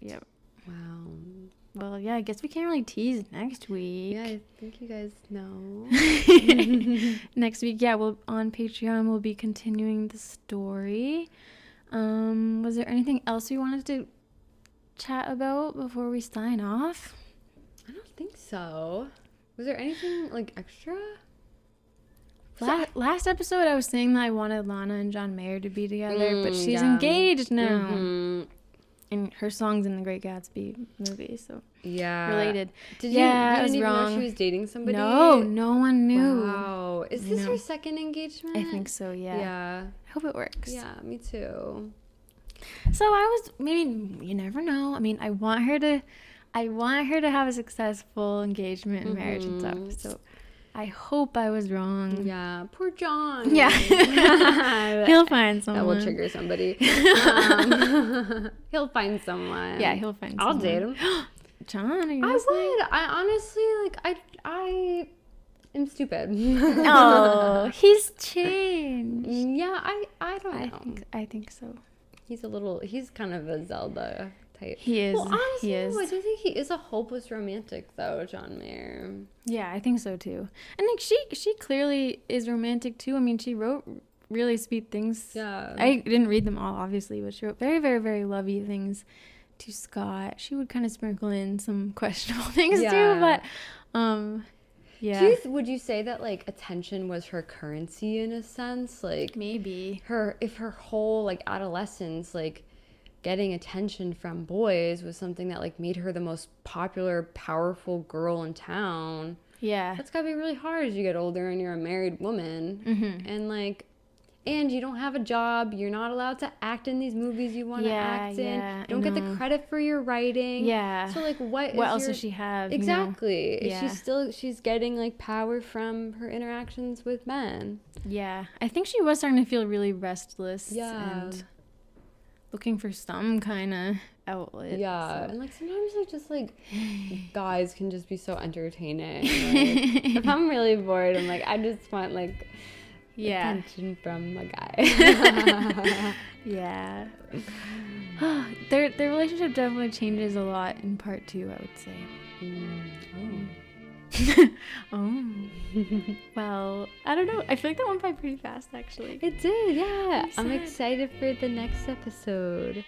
Yep. Wow. Well, yeah, I guess we can't really tease next week. Yeah, I think you guys know. Next week, yeah, on Patreon, we'll be continuing the story. Was there anything else we wanted to chat about before we sign off? I don't think so. Was there anything, like, extra? Last episode, I was saying that I wanted Lana and John Mayer to be together, but she's engaged now. Mm-hmm. And her song's in the Great Gatsby movie, so related. You didn't even know she was dating somebody? No one knew. Wow. Is this her second engagement? I think so, yeah. Yeah. I hope it works. Yeah, me too. So you never know. I mean, I want her to have a successful engagement and marriage and stuff. So I hope I was wrong. Yeah, poor John. Yeah. He'll find someone. That will trigger somebody. He'll find someone. Yeah, he'll find someone. I'll date him. John, are you I listening? would. I honestly, I am stupid. Oh, he's changed. Yeah, I don't know. I think so. He's kind of a Zelda type. He is. Well, honestly, he is. I do think he is a hopeless romantic, though, John Mayer. Yeah, I think so too. And like she clearly is romantic too. I mean, she wrote really sweet things. Yeah. I didn't read them all, obviously, but she wrote very, very, very lovely things to Scott. She would kind of sprinkle in some questionable things too, but yeah. Would you say that like attention was her currency in a sense? Like maybe her whole like adolescence, like getting attention from boys was something that like made her the most popular, powerful girl in town. Yeah. That's gotta be really hard as you get older and you're a married woman. Mm-hmm. And like, and you don't have a job. You're not allowed to act in these movies you want to act in. You don't get the credit for your writing. Yeah. So like, what else does she have? Exactly. You know? She's getting like power from her interactions with men. Yeah. I think she was starting to feel really restless. Yeah. And looking for some kind of outlet. Yeah. So. And like sometimes like just like guys can just be so entertaining. Like, if I'm really bored, I'm like, I just want like attention from a guy. Yeah. Their relationship definitely changes a lot in part 2, I would say. Oh. Well, I don't know. I feel like that went by pretty fast, actually. It did, yeah. I'm excited for the next episode.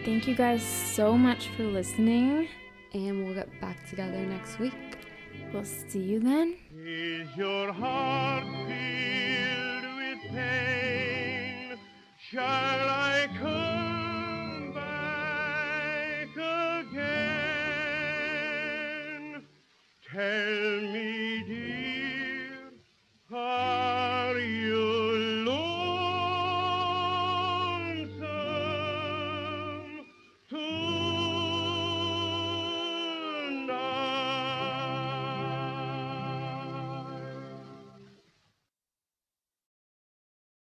Thank you guys so much for listening. And we'll get back together next week. We'll see you then. Is your heart filled with pain? shall I come back again? Tell